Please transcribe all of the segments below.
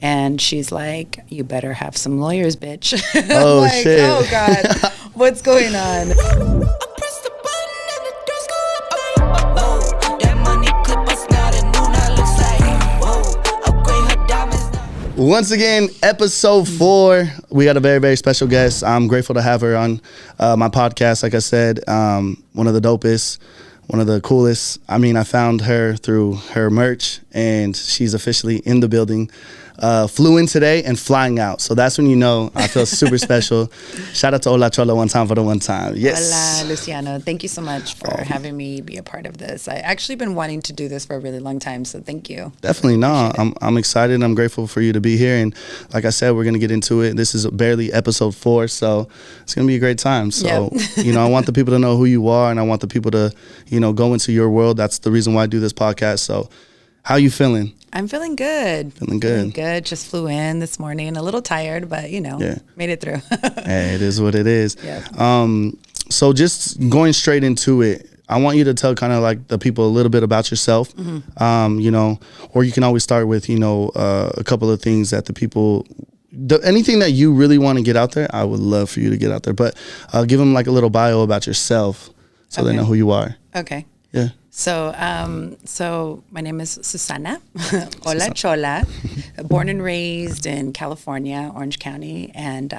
And she's like, you better have some lawyers, bitch. Oh, like, shit. Oh, God. What's going on? Once again, episode 4. We got a very, very special guest. I'm grateful to have her on my podcast. Like I said, one of the dopest, one of the coolest. I mean, I found her through her merch, and she's officially in the building. Flew in today and flying out. So that's when you know I feel super special. Shout out to Hola Chola one time for the one time. Yes. Hola, Luciano. Thank you so much for having me be a part of this. I actually been wanting to do this for a really long time, so thank you. Definitely. No, I'm excited. I'm grateful for you to be here. And like I said, we're going to get into it. This is barely episode 4, so it's going to be a great time. So, I want the people to know who you are, and I want the people to, go into your world. That's the reason why I do this podcast. So how you feeling? I'm feeling good. Feeling good. Just flew in this morning. A little tired, but, made it through. Hey, it is what it is. Yeah. So just going straight into it, I want you to tell kind of like the people a little bit about yourself, or you can always start with, a couple of things that the people, anything that you really want to get out there, I would love for you to get out there. But give them like a little bio about yourself so they know who you are. Okay. Yeah. So my name is Susanna, Hola Chola, born and raised in California, Orange County, and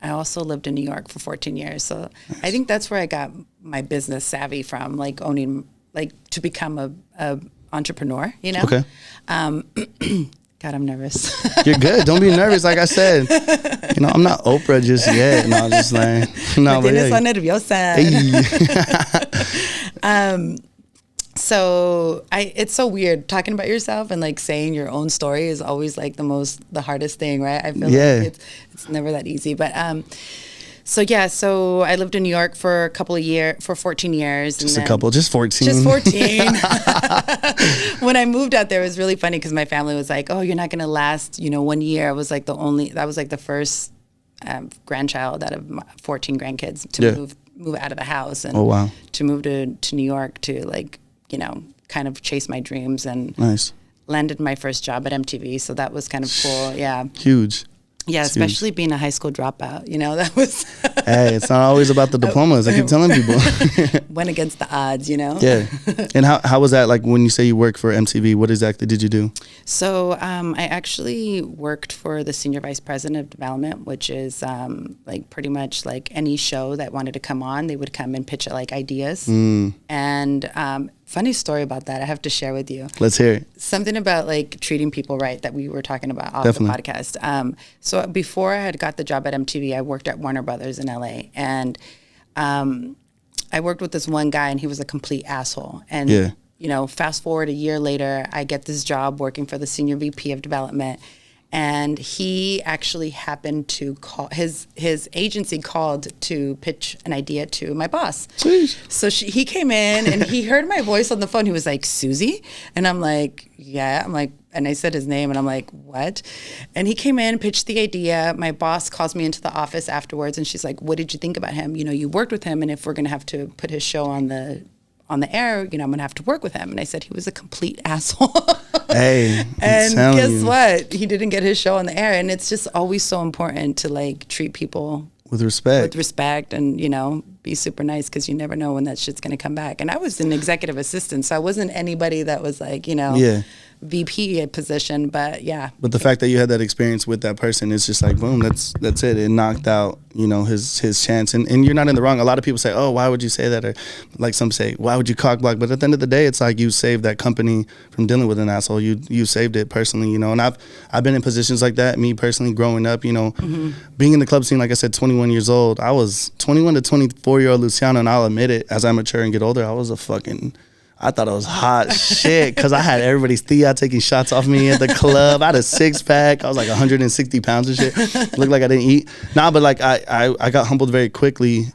I also lived in New York for 14 years. So I think that's where I got my business savvy from, like owning, like to become a entrepreneur, Okay. God, I'm nervous. You're good. Don't be nervous. Like I said, I'm not Oprah just yet. No, just like, no, but so nerviosa. Hey. So it's so weird talking about yourself, and like saying your own story is always like the hardest thing, right? I feel like it's never that easy. But so I lived in New York for 14 years. Just 14. Just 14. When I moved out there, it was really funny because my family was like, "Oh, you're not gonna last, 1 year." I was like the first grandchild out of 14 grandkids to move out of the house and to move to New York to like, kind of chase my dreams, and landed my first job at MTV. So that was kind of cool. Yeah. Huge. Yeah, especially being a high school dropout, that was... Hey, it's not always about the diplomas. I keep telling people. Went against the odds, Yeah. And how was that, like, when you say you work for MTV, what exactly did you do? So I actually worked for the Senior Vice President of Development, which is like pretty much like any show that wanted to come on, they would come and pitch like ideas. And funny story about that I have to share with you. Let's hear it. Something about like treating people right that we were talking about off Definitely. The podcast. So before I had got the job at MTV, I worked at Warner Brothers in LA, and I worked with this one guy, and he was a complete asshole. And fast forward a year later, I get this job working for the Senior VP of Development. And he actually happened to call, his agency called to pitch an idea to my boss. Jeez. So he came in and he heard my voice on the phone. He was like, "Susie?" And I'm like, "Yeah." I'm like, and I said his name, and I'm like, "What?" And he came in, pitched the idea. My boss calls me into the office afterwards, and she's like, "What did you think about him? You worked with him, and if we're going to have to put his show on the air, I'm going to have to work with him." And I said, he was a complete asshole. Hey, and guess what? He didn't get his show on the air. And it's just always so important to like treat people with respect and, be super nice, because you never know when that shit's going to come back. And I was an executive assistant, so I wasn't anybody that was like, VP position, but yeah. But the fact that you had that experience with that person is just like, boom, that's it. It knocked out, his chance. And you're not in the wrong. A lot of people say, "Oh, why would you say that?" Or like some say, "Why would you cock block?" But at the end of the day, it's like you saved that company from dealing with an asshole. You saved it personally, And I've been in positions like that. Me personally, growing up, being in the club scene, like I said, 21 years old. I was 21 to 24-year-old Luciano, and I'll admit it, as I mature and get older, I thought I was hot shit, because I had everybody's Thea taking shots off me at the club. I had a 6-pack. I was like 160 pounds and shit. Looked like I didn't eat. Nah, but like I got humbled very quickly.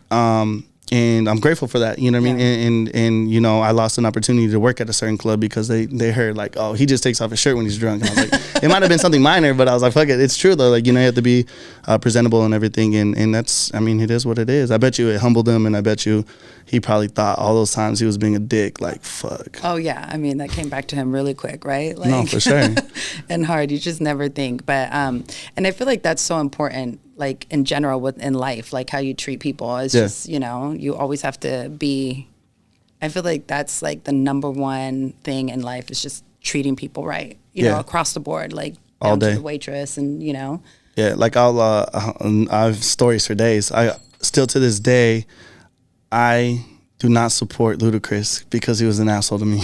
And I'm grateful for that, you know what I mean? And you know, I lost an opportunity to work at a certain club because they heard like, oh, he just takes off his shirt when he's drunk. And I was like, it might have been something minor, but I was like, fuck it, it's true though. Like, you know, you have to be presentable and everything. And that's, I mean, it is what it is. I bet you it humbled him, and I bet you he probably thought all those times he was being a dick, like, fuck. Oh yeah, I mean, that came back to him really quick, right? Like, no, for sure. And hard, you just never think. But and I feel like that's so important, like in general in life, like how you treat people. It's just, you know, you always have to be, I feel like that's like the number one thing in life is just treating people right, you know, across the board, like all down day. to the waitress, and you know. Yeah, like I have stories for days. I still to this day, I do not support Ludacris because he was an asshole to me.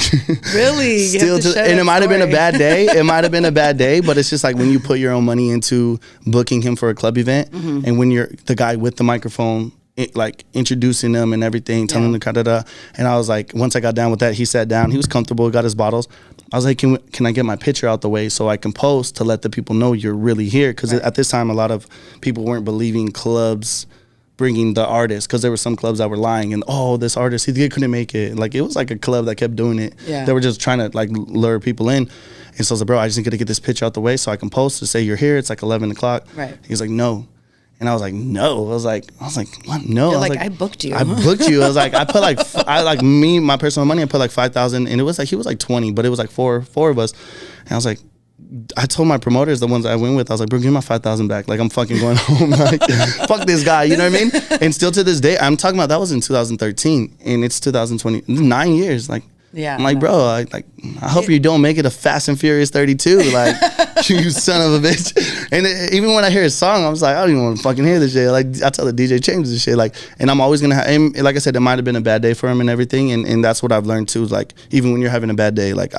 Really? Still, and it might have been a bad day. It might have been a bad day, but it's just like when you put your own money into booking him for a club event, and when you're the guy with the microphone, like introducing them and everything, telling them da-da-da. And I was like, once I got down with that, he sat down. He was comfortable. Got his bottles. I was like, can I get my picture out the way so I can post to let the people know you're really here? Because at this time, a lot of people weren't believing clubs bringing the artist, because there were some clubs that were lying and, oh, this artist, he couldn't make it. Like, it was like a club that kept doing it. Yeah. They were just trying to like lure people in. And so I was like, bro, I just need to get this picture out the way so I can post to say you're here. It's like 11 o'clock. Right. He's like, no. And I was like, no. I was like, what? No. You're I was like, I booked you. I booked you. I was like, I put like, my personal money, I put like 5,000, and it was like, he was like 20, but it was like four of us. And I was like, I told my promoters, the ones I went with, I was like, bro, give me my 5,000 back. Like, I'm fucking going home. Like, fuck this guy. You know what I mean? And still to this day, I'm talking about, that was in 2013, and it's 2020, 9 years. Like, yeah, I'm like, bro, I hope you don't make it a Fast and Furious 32. Like, you son of a bitch. And even when I hear his song, I was like, I don't even want to fucking hear this shit. Like, I tell the DJ, change this shit. Like, and I'm always gonna have, and like I said, it might have been a bad day for him and everything. And that's what I've learned too. Is like, even when you're having a bad day, like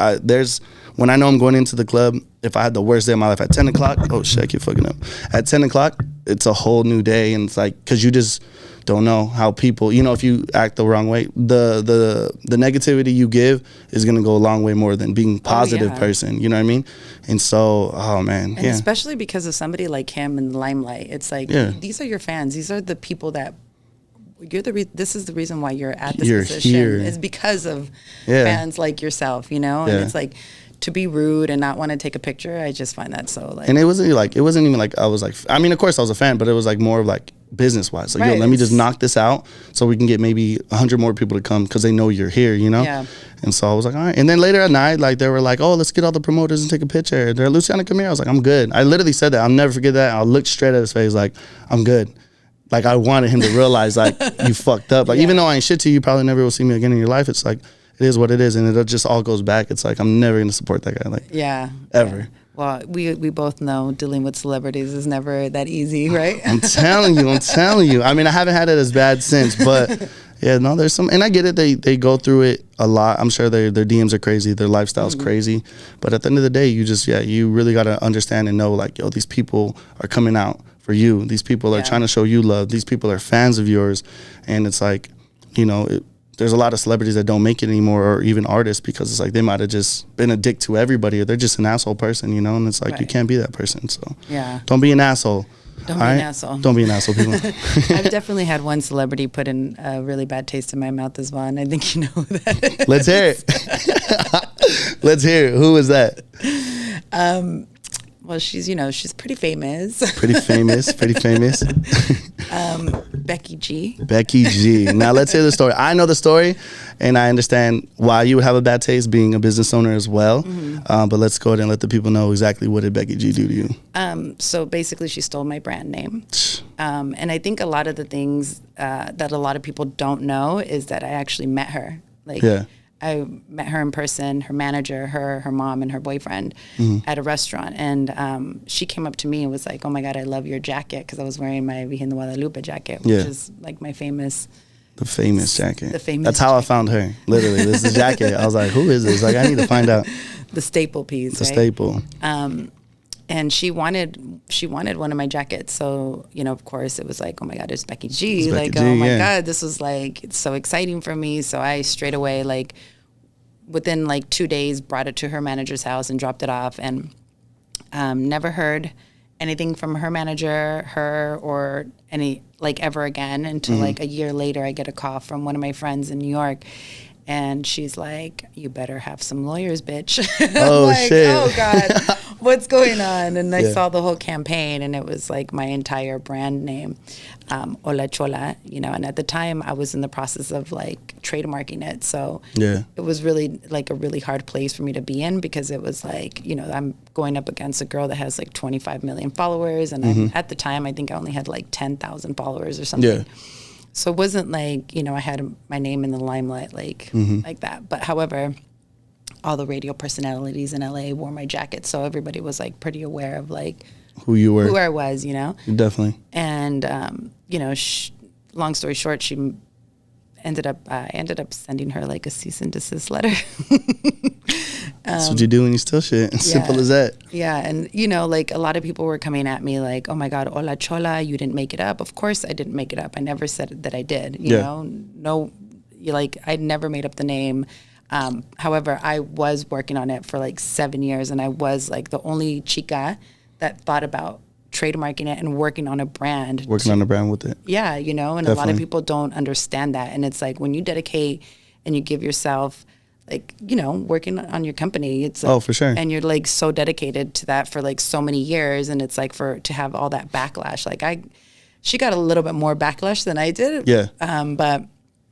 when I know I'm going into the club, if I had the worst day of my life at 10 o'clock, oh shit, I keep fucking up. At 10 o'clock, it's a whole new day. And it's like, cause you just don't know how people, you know, if you act the wrong way, the negativity you give is going to go a long way more than being positive person. You know what I mean? And so, oh man. And especially because of somebody like him in the limelight, it's like, these are your fans. These are the people that this is the reason why you're at this position here. Is because of fans like yourself, you know? And it's like, to be rude and not want to take a picture, I just find that so like. And it wasn't even like I was like, I mean, of course I was a fan, but it was like more of like business wise. Like, yo, let me just knock this out so we can get maybe 100 more people to come because they know you're here, you know? Yeah. And so I was like, all right. And then later at night, like they were like, oh, let's get all the promoters and take a picture. They're Luciano, come here. I was like, I'm good. I literally said that. I'll never forget that. I looked straight at his face like, I'm good. Like, I wanted him to realize like, you fucked up. Like, even though I ain't shit to you, you probably never will see me again in your life. It's like, it is what it is, and it just all goes back. It's like, I'm never going to support that guy, like, ever. Yeah. Well, we both know dealing with celebrities is never that easy, right? I'm telling you. I mean, I haven't had it as bad since, but yeah, no, there's some, and I get it. They go through it a lot. I'm sure their DMs are crazy, their lifestyle's crazy, but at the end of the day, you really got to understand and know, like, yo, these people are coming out for you. These people are trying to show you love. These people are fans of yours, and it's like, you know, there's a lot of celebrities that don't make it anymore, or even artists, because it's like they might have just been a dick to everybody, or they're just an asshole person, you know? And it's like, you can't be that person. So don't be an asshole. Don't be an asshole. Don't be an asshole, people. I've definitely had one celebrity put in a really bad taste in my mouth as well, and I think you know who that is. Let's hear it. Let's hear it. Who is that? Well, she's pretty famous. Pretty famous. Becky G. Becky G. Now let's hear the story. I know the story, and I understand why you would have a bad taste being a business owner as well. But let's go ahead and let the people know exactly what did Becky G do to you. So basically, she stole my brand name. And I think a lot of the things that a lot of people don't know is that I actually met her. I met her in person, her manager, her mom, and her boyfriend at a restaurant. And she came up to me and was like, oh, my God, I love your jacket, because I was wearing my Virgen de Guadalupe jacket, which is like my famous... The famous jacket. The famous That's how I found her, literally. This is the jacket. I was like, who is this? Like, I need to find out. The staple piece, The staple. And she wanted one of my jackets. So, you know, of course, it was like, oh, my God, it's Becky G. Oh, my God, this was like, it's so exciting for me. So I straight away, like, within like 2 days, brought it to her manager's house and dropped it off, and never heard anything from her manager, her, or any, like, ever again until like a year later I get a call from one of my friends in New York. And she's like, you better have some lawyers, bitch. Oh, like, shit. Oh, God, what's going on? And I Yeah. saw the whole campaign, and it was like my entire brand name, Hola Chola, you know. And at the time, I was in the process of like trademarking it. So Yeah. it was really like a really hard place for me to be in, because it was like, you know, I'm going up against a girl that has like 25 million followers. And I'm, at the time, I think I only had like 10,000 followers or something. Yeah. So it wasn't like, you know, I had my name in the limelight like that. But however, all the radio personalities in LA wore my jacket, so everybody was like pretty aware of like Who you were. who I was, you know. Definitely. And you know, long story short, she ended up sending her like a cease and desist letter. That's what you do when you steal shit. Simple as that. Yeah, and you know, like a lot of people were coming at me like, "Oh my God, Hola Chola, you didn't make it up." Of course, I didn't make it up. I never said that I did. You know, no, like I never made up the name. However, I was working on it for like 7 years, and I was like the only chica that thought about trademarking it and working on a brand. Working on a brand with it. Yeah, you know, and a lot of people don't understand that. And it's like when you dedicate and you give yourself, like, you know, working on your company, it's like, Oh, for sure. and you're like so dedicated to that for like so many years, and it's like to have all that backlash. Like she got a little bit more backlash than I did. Yeah. But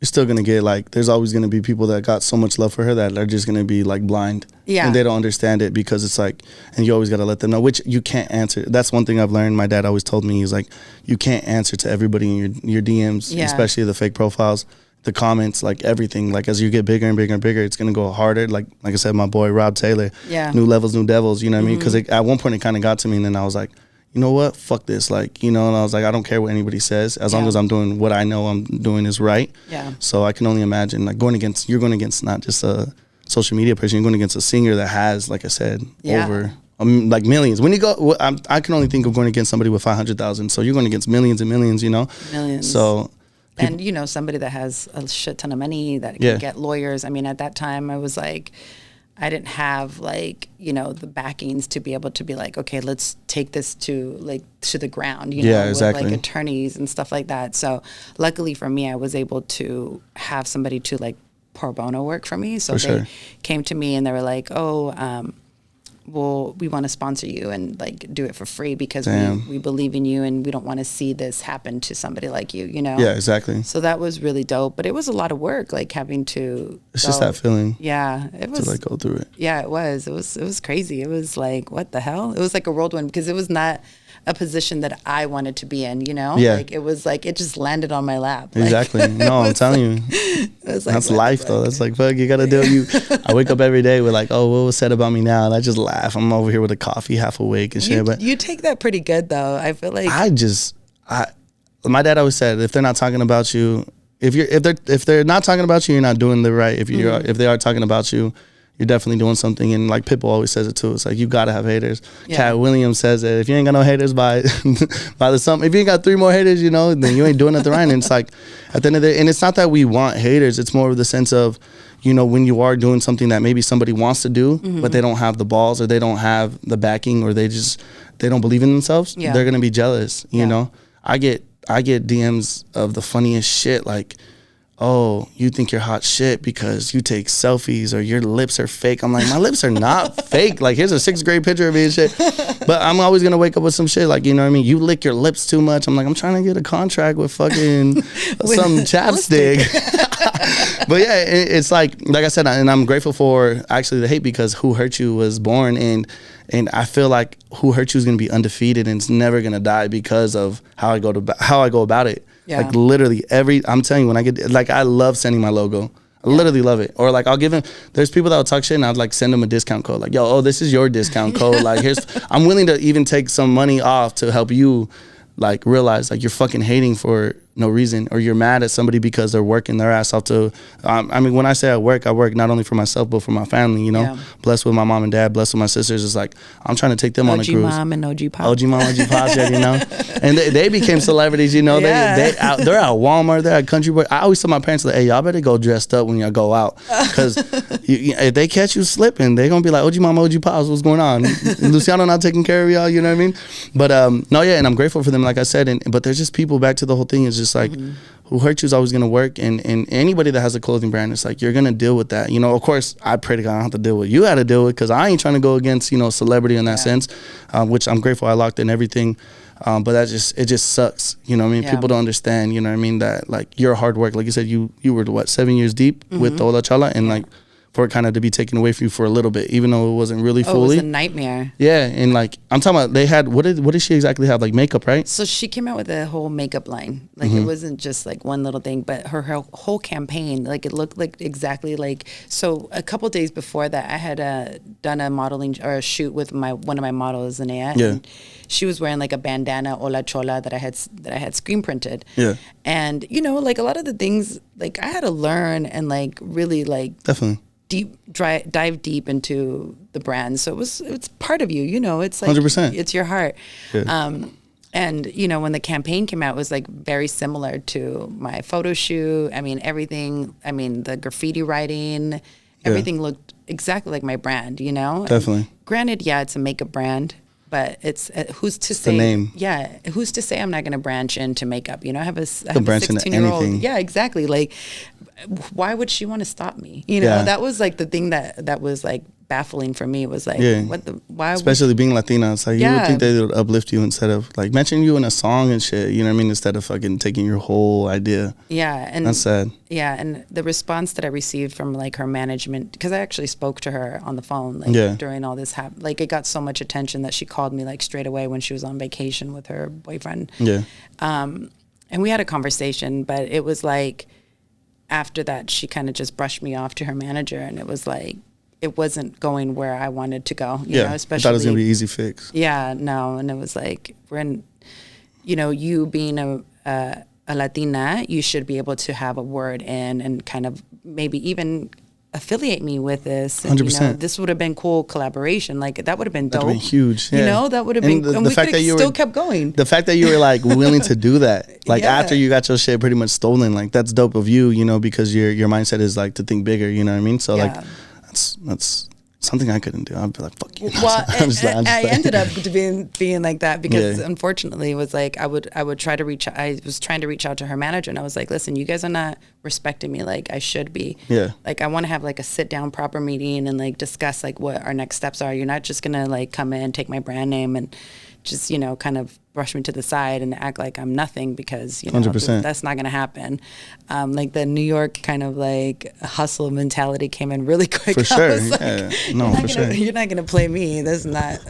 You're still going to get like, there's always going to be people that got so much love for her that are just going to be like blind. Yeah. And they don't understand it, because it's like, and you always got to let them know, which you can't answer. That's one thing I've learned. My dad always told me, he's like, you can't answer to everybody in your DMs, especially the fake profiles, the comments, like everything. Like as you get bigger and bigger and bigger, it's going to go harder. Like I said, my boy, Rob Taylor, new levels, new devils, you know what I mean? Because at one point it kind of got to me, and then I was like, you know what, fuck this, like, you know, and I was like, I don't care what anybody says, as long as I'm doing what I know I'm doing is right. Yeah. So I can only imagine, like, you're going against not just a social media person, you're going against a singer that has, like I said, over like millions. When you go, I can only think of going against somebody with 500,000. So you're going against millions and millions, you know? Millions. So. And, you know, somebody that has a shit ton of money that can get lawyers. I mean, at that time, I was like, I didn't have like, you know, the backings to be able to be like, okay, let's take this to the ground, you know, with like attorneys and stuff like that. So luckily for me, I was able to have somebody to like pro bono work for me. So they came to me and they were like, oh, well, we want to sponsor you and like do it for free because we believe in you and we don't want to see this happen to somebody like you, you know? Yeah, exactly. So that was really dope, but it was a lot of work, like having to. It's just that feeling. Yeah, it was. To like go through it. Yeah, it was. It was crazy. It was like, what the hell? It was like a whirlwind because it was not a position that I wanted to be in, you know? Yeah. Like it was like, it just landed on my lap. Exactly. Like, no, I'm telling you. Like, that's life though. That's like, fuck, you got to do I wake up every day with like, oh, what was said about me now? And I just laugh. I'm over here with a coffee, half awake and shit. But you take that pretty good though. I feel like. My dad always said, if they're not talking about you, if they're not talking about you, you're not doing the right. If they are talking about you, you're definitely doing something. And like Pitbull always says it too. It's like, you gotta have haters. Yeah. Cat Williams says it. If you ain't got no haters by the sum, if you ain't got 3 more haters, you know, then you ain't doing nothing right. And it's like, at the end of the day, and it's not that we want haters. It's more of the sense of, you know, when you are doing something that maybe somebody wants to do, but they don't have the balls or they don't have the backing or they don't believe in themselves. Yeah. They're gonna be jealous. You know, I get DMs of the funniest shit, like, oh, you think you're hot shit because you take selfies or your lips are fake. I'm like, my lips are not fake. Like, here's a 6th grade picture of me and shit. But I'm always going to wake up with some shit. Like, you know what I mean? You lick your lips too much. I'm like, I'm trying to get a contract with fucking some chapstick. But yeah, it's like I said, and I'm grateful for actually the hate because Who Hurt You was born. And I feel like Who Hurt You is going to be undefeated and it's never going to die because of how I go about it. Yeah. Like literally I'm telling you, when I get, like, I love sending my logo. I literally love it. Or like, I'll give him, there's people that will talk shit and I'd like send them a discount code. Like, yo, oh, this is your discount code. Like, I'm willing to even take some money off to help you like realize like you're fucking hating for no reason, or you're mad at somebody because they're working their ass off to, I mean, when I say I work not only for myself, but for my family, you know, blessed with my mom and dad, blessed with my sisters. It's like, I'm trying to take them on a cruise. OG mom and OG pop. OG mom, OG pops, you know, and they became celebrities, you know, they're at Walmart, they're at Country Boy. I always tell my parents, like, hey, y'all better go dressed up when y'all go out, because if they catch you slipping, they're going to be like, OG mom, OG pops, what's going on? Luciano not taking care of y'all, you know what I mean? But, no, yeah, and I'm grateful for them, like I said, but there's just people, back to the whole thing, is just like, who hurt you is always going to work, and anybody that has a clothing brand, it's like, you're going to deal with that. You know, of course, I pray to God I don't have to deal with you had to deal with, because I ain't trying to go against, you know, celebrity in that sense, which I'm grateful I locked in everything. But it just sucks. You know what I mean? People don't understand, you know what I mean, that like your hard work, like you said, you were what, 7 years deep with Hola Chola, and like for it kind of to be taken away from you for a little bit, even though it wasn't really fully. It was a nightmare. Yeah, and like I'm talking about, they had what did she exactly have, like makeup, right? So she came out with a whole makeup line. Like it wasn't just like one little thing, but her whole campaign, like it looked like exactly like. So a couple days before that, I had done a modeling or a shoot with one of my models, Zanea. Yeah. And she was wearing like a bandana Hola Chola that I had screen printed. Yeah. And you know, like a lot of the things, like I had to learn and like really like definitely dive deep into the brand. So it's part of you, you know, it's like 100%. It's your heart. Yeah. And you know, when the campaign came out, it was like very similar to my photo shoot. I mean, everything, the graffiti writing, everything looked exactly like my brand, you know? Definitely. And granted, it's a makeup brand, but it's who's to say? The name. Yeah, who's to say I'm not going to branch into makeup? You know, I have a 16-year-old. Yeah, exactly. Like, why would she want to stop me? You know, that was like the thing that was like baffling for me. Was like, why? Especially being Latina, it's like you would think they would uplift you instead of like mentioning you in a song and shit. You know what I mean? Instead of fucking taking your whole idea. Yeah, and that's sad. Yeah, and the response that I received from like her management, because I actually spoke to her on the phone like during all this like it got so much attention that she called me like straight away when she was on vacation with her boyfriend. Yeah. And we had a conversation, but it was like after that she kind of just brushed me off to her manager, and it was like it wasn't going where I wanted to go. You know, especially I thought it was gonna be easy fix. Yeah, no, and it was like you being a Latina, you should be able to have a word in and kind of maybe even affiliate me with this. And, 100%. You know, this would have been cool collaboration. Like that would have been dope. That would have been huge. Yeah. You know, that would have been. And we could have still kept going. The fact that you were like willing to do that, like after you got your shit pretty much stolen, like that's dope of you. You know, because your mindset is like to think bigger. You know what I mean? So like that's something I couldn't do. I'd be like, fuck you. Well, I ended up being like that because unfortunately it was like I would try to reach. I was trying to reach out to her manager, and I was like, listen, you guys are not respecting me like I should be. Yeah. Like I want to have like a sit down proper meeting and like discuss like what our next steps are. You're not just gonna like come in, take my brand name, and just kind of brush me to the side and act like I'm nothing, because 100%. That's not gonna happen. Like the New York kind of like hustle mentality came in really quick. For sure. Like, no, for sure. You're not gonna play me. This is not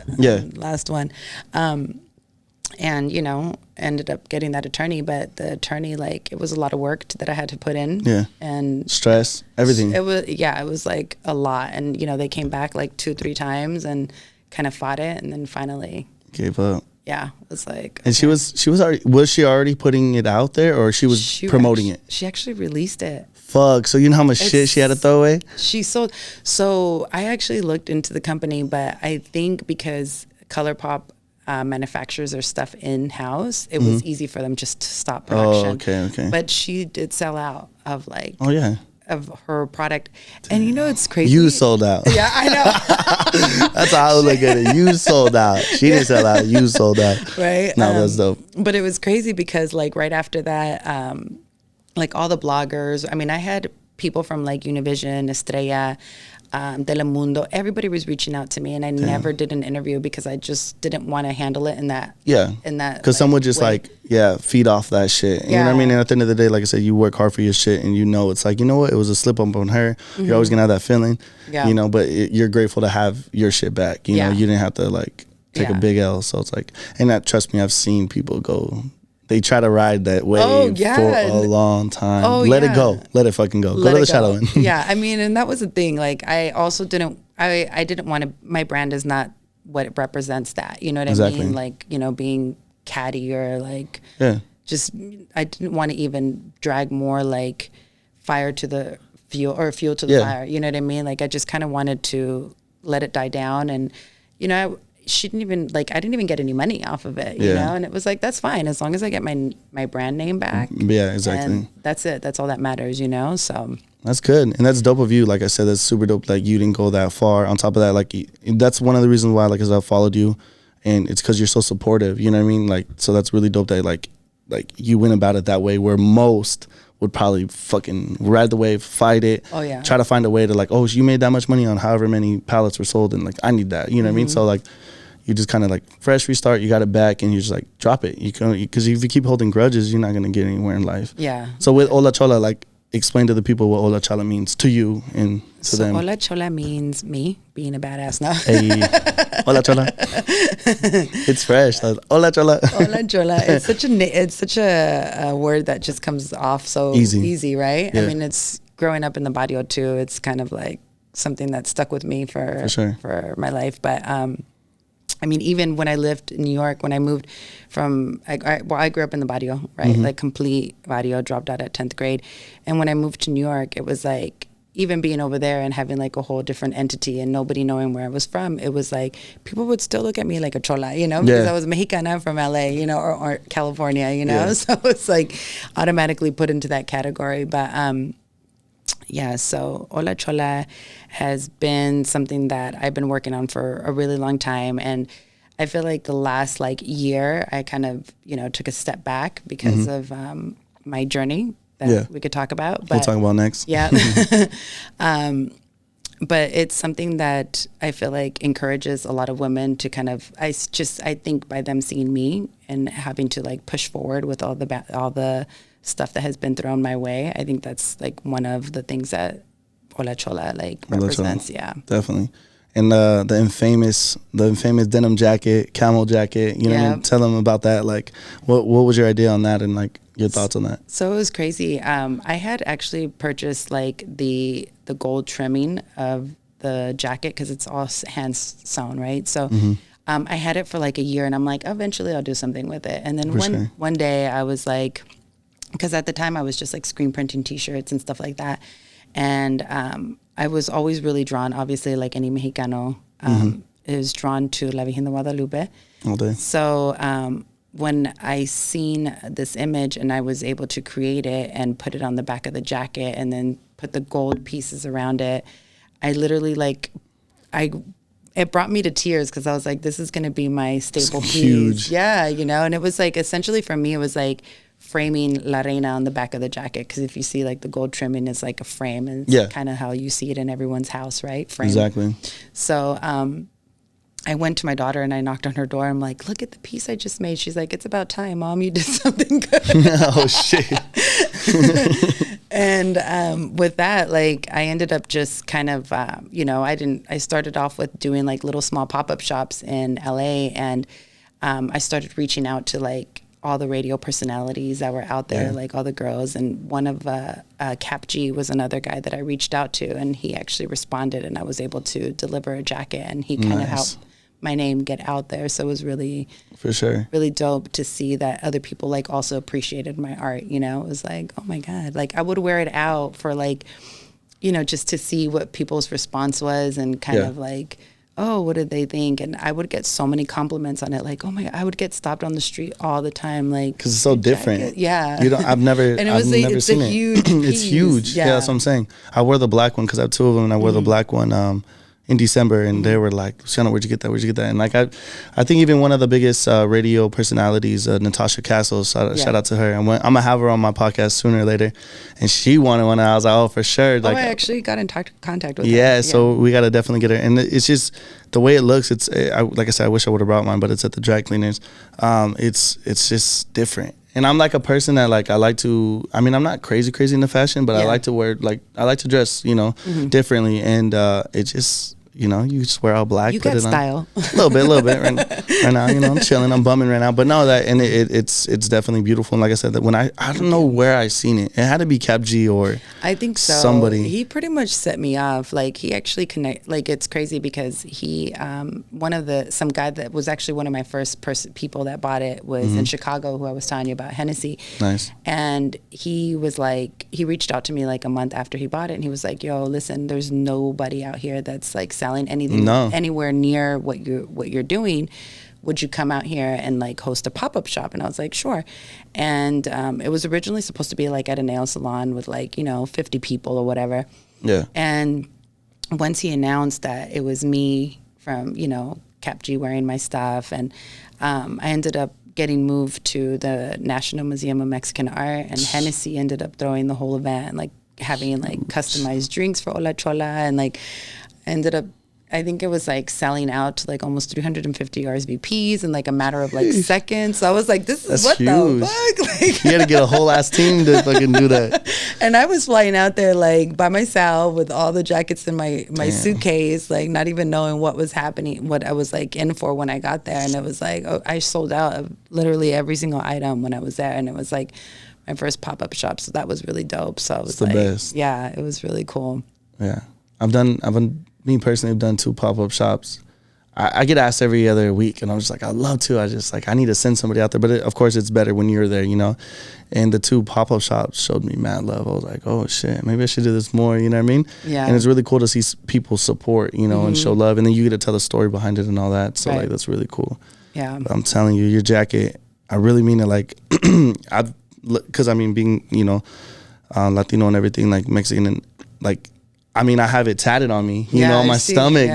last one. And ended up getting that attorney, but the attorney, like, it was a lot of work that I had to put in. Yeah. And stress, everything. It was like a lot. And they came back like 2-3 times and kind of fought it, and then finally gave up. Yeah, it was like. And she was already putting it out there, or she was promoting it? She actually released it. Fuck. So you know how much shit she had to throw away? She sold. So I actually looked into the company, but I think because ColourPop manufactures their stuff in-house, it was easy for them just to stop production. Oh, okay. But she did sell out of like. Oh yeah. Of her product. And it's crazy. You sold out. Yeah, I know. That's how I would look at it. You sold out. She didn't sell out. You sold out. Right. No, that's dope. But it was crazy because like right after that, like all the bloggers, I had people from like Univision, Estrella, Telemundo, everybody was reaching out to me, and I never did an interview because I just didn't want to handle it in that. Yeah. Because some would just way. Feed off that shit. And you know what I mean? And at the end of the day, like I said, you work hard for your shit, and it's like, you know what? It was a slip up on her. Mm-hmm. You're always gonna have that feeling. Yeah. But you're grateful to have your shit back. You know, you didn't have to like take a big L. So it's like, and that, trust me, I've seen people go. They try to ride that wave for a long time. Let it go. Let it fucking go. Go to the shadow end. Yeah, and that was the thing. Like, I also didn't. I didn't want to. My brand is not what it represents. That, you know what I mean? Like, being catty or like I didn't want to even drag more like fire to the fuel or fuel to the fire. You know what I mean? Like I just kind of wanted to let it die down. And, you know, she didn't even like, I didn't even get any money off of it, you know? And it was like, that's fine. As long as I get my brand name back. Yeah, exactly. And that's it. That's all that matters, you know? So that's good. And that's dope of you. Like I said, that's super dope. Like you didn't go that far. On top of that, like that's one of the reasons why, like, as I followed you, and it's because you're so supportive, you know what I mean? Like, so that's really dope that like you went about it that way, where most would probably fucking ride the wave, fight it, try to find a way to like, oh, you made that much money on however many pallets were sold, and like I need that, you know what I mean? So like you just kind of like fresh restart, you got it back, and you just like drop it. You can, because if you keep holding grudges, you're not gonna get anywhere in life. Yeah. So with Hola Chola, like explain to the people what Hola Chola means to you and to them. Hola Chola means me being a badass now. Hey, Hola Chola. It's fresh. Hola Chola. Hola Chola. It's such a word that just comes off so easy, right? Yeah. I mean, it's growing up in the barrio too. It's kind of like something that stuck with me for my life. But I mean, even when I lived in New York, when I moved from, I grew up in the barrio, right? Like complete barrio, dropped out at 10th grade. And when I moved to New York, it was like, even being over there and having like a whole different entity and nobody knowing where I was from, it was like, people would still look at me like a chola, you know, because I was Mexicana from LA, you know, or California, you know? Yeah. So it's like automatically put into that category. But so Hola Chola has been something that I've been working on for a really long time. And I feel like the last like year, I kind of, you know, took a step back because of my journey that we could talk about. But we'll talk about next. Yeah. But it's something that I feel like encourages a lot of women to kind of, I think by them seeing me and having to like push forward with all the stuff that has been thrown my way, I think that's like one of the things that Hola Chola like represents. Yeah, definitely. And the infamous denim jacket, camel jacket, you know what I mean? Tell them about that. Like, what was your idea on that, and like your thoughts on that? So it was crazy. I had actually purchased like the gold trimming of the jacket because it's all hand sewn, right? So I had it for like a year, and I'm like, eventually I'll do something with it. And then one day I was like, because at the time I was just like screen printing T-shirts and stuff like that, and I was always really drawn, obviously, like any Mexicano is drawn to La Virgen de Guadalupe. All day. So when I seen this image and I was able to create it and put it on the back of the jacket and then put the gold pieces around it, I literally it brought me to tears because I was like, this is going to be my staple piece. Huge. Yeah, you know, and it was like, essentially for me, it was like framing La Reina on the back of the jacket, because if you see like the gold trimming is like a frame, and it's kind of how you see it in everyone's house, right? Frame. Exactly. So I went to my daughter and I knocked on her door. I'm like, look at the piece I just made. She's like, it's about time, Mom, you did something good. Oh shit. And with that, like, I ended up just kind of, you know, I started off with doing like little small pop-up shops in LA, and I started reaching out to like all the radio personalities that were out there, like all the girls. And one of Cap G was another guy that I reached out to, and he actually responded, and I was able to deliver a jacket, and he kind of helped my name get out there. So it was really, for sure, really dope to see that other people like also appreciated my art. You know, it was like, oh my God, like I would wear it out for like, you know, just to see what people's response was, and kind of like, oh, what did they think? And I would get so many compliments on it. Like, oh my God, I would get stopped on the street all the time. Like, because it's so different. Jacket. Yeah. I've never it's seen a it. Huge piece. It's huge. Yeah, that's what I'm saying. I wore the black one because I have two of them, and I wore the black one in December, and they were like, Luciano, where'd you get that? Where'd you get that? And like, I think even one of the biggest radio personalities, Natasha Castle, shout out to her. And I'm gonna have her on my podcast sooner or later, and she wanted one. And I was like, oh, for sure. Like, I actually got in contact with her. Yeah, so we gotta definitely get her. And it's just the way it looks. Like I said, I wish I would have brought mine, but it's at the dry cleaners. It's just different. And I'm like a person that like, I like to, I mean, I'm not crazy into fashion, but I like to wear, like, I like to dress, you know, differently. And it just, you just wear all black. You put got it style. On. A little bit right now. I'm chilling, I'm bumming right now. But no, that and it's definitely beautiful. And like I said, that when I don't know where I seen it. It had to be Cap G or I think so. Somebody. He pretty much set me off. Like he actually it's crazy because he some guy that was actually one of my first people that bought it was in Chicago, who I was telling you about, Hennessy. Nice. And he was like, he reached out to me like a month after he bought it, and he was like, yo, listen, there's nobody out here that's like selling anything anywhere near what you're doing. Would you come out here and like host a pop-up shop? And I was like, sure. And it was originally supposed to be like at a nail salon with like 50 people or whatever. Yeah. And once he announced that it was me from Cap G wearing my stuff, and I ended up getting moved to the National Museum of Mexican Art, and Hennessy ended up throwing the whole event and like having like customized drinks for Hola Chola, and like ended up, I think it was like selling out to like almost 350 RSVPs in like a matter of like seconds. So I was like, this is what huge. The fuck? Like, you had to get a whole ass team to fucking do that. And I was flying out there like by myself with all the jackets in my suitcase, like not even knowing what was happening, what I was like in for when I got there. And it was like, I sold out of literally every single item when I was there. And it was like my first pop-up shop. So that was really dope. So it was the best. Yeah, it was really cool. Yeah. Me personally, I've done 2 pop-up shops. I get asked every other week, and I'm just like, I'd love to. I need to send somebody out there. But of course, it's better when you're there, And the 2 pop-up shops showed me mad love. I was like, oh, shit, maybe I should do this more, you know what I mean? Yeah. And it's really cool to see people support, and show love. And then you get to tell the story behiund it and all that. So, like, that's really cool. Yeah. But I'm telling you, your jacket, I really mean it. Like, because, being, Latino and everything, like, Mexican and, like, I have it tatted on me, on my stomach,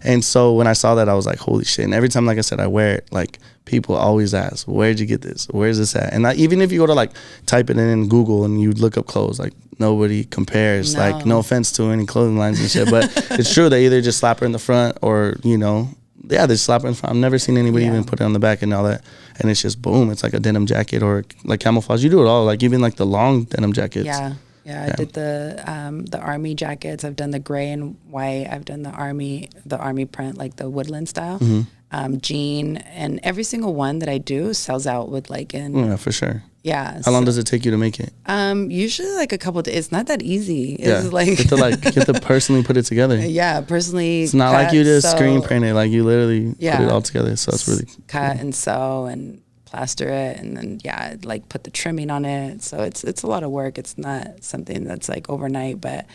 And so when I saw that, I was like, holy shit. And every time, like I said, I wear it, like, people always ask, where'd you get this? Where's this at? And even if you go to, like, type it in Google and you look up clothes, like, nobody compares. No. Like, no offense to any clothing lines and shit, but it's true. They either just slap her in the front or, they just slap her in the front. I've never seen anybody even put it on the back and all that. And it's just, boom, it's like a denim jacket or, like, camouflage. You do it all, like, even, like, the long denim jackets. Yeah, I did the army jackets. I've done the gray and white. I've done the army print, like the woodland style, jean, and every single one that I do sells out with like yeah, for sure. Yeah. How long does it take you to make it? Usually like a couple of days. It's not that easy. It's like you have to personally put it together. Yeah, personally. It's not like you just screen print it. Like you literally put it all together. So it's really cut and sew and plaster it, and then like put the trimming on it. So it's a lot of work. It's not something that's like overnight, but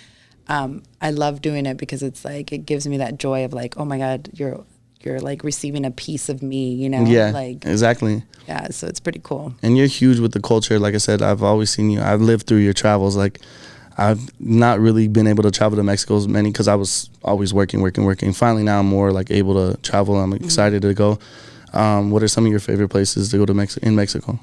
I love doing it because it's like it gives me that joy of like, oh my God, you're like receiving a piece of me, Yeah, like exactly. Yeah, so it's pretty cool. And you're huge with the culture. Like I said, I've always seen you. I've lived through your travels. Like I've not really been able to travel to Mexico as many because I was always working. Finally now I'm more like able to travel. I'm excited to go. What are some of your favorite places to go to in Mexico?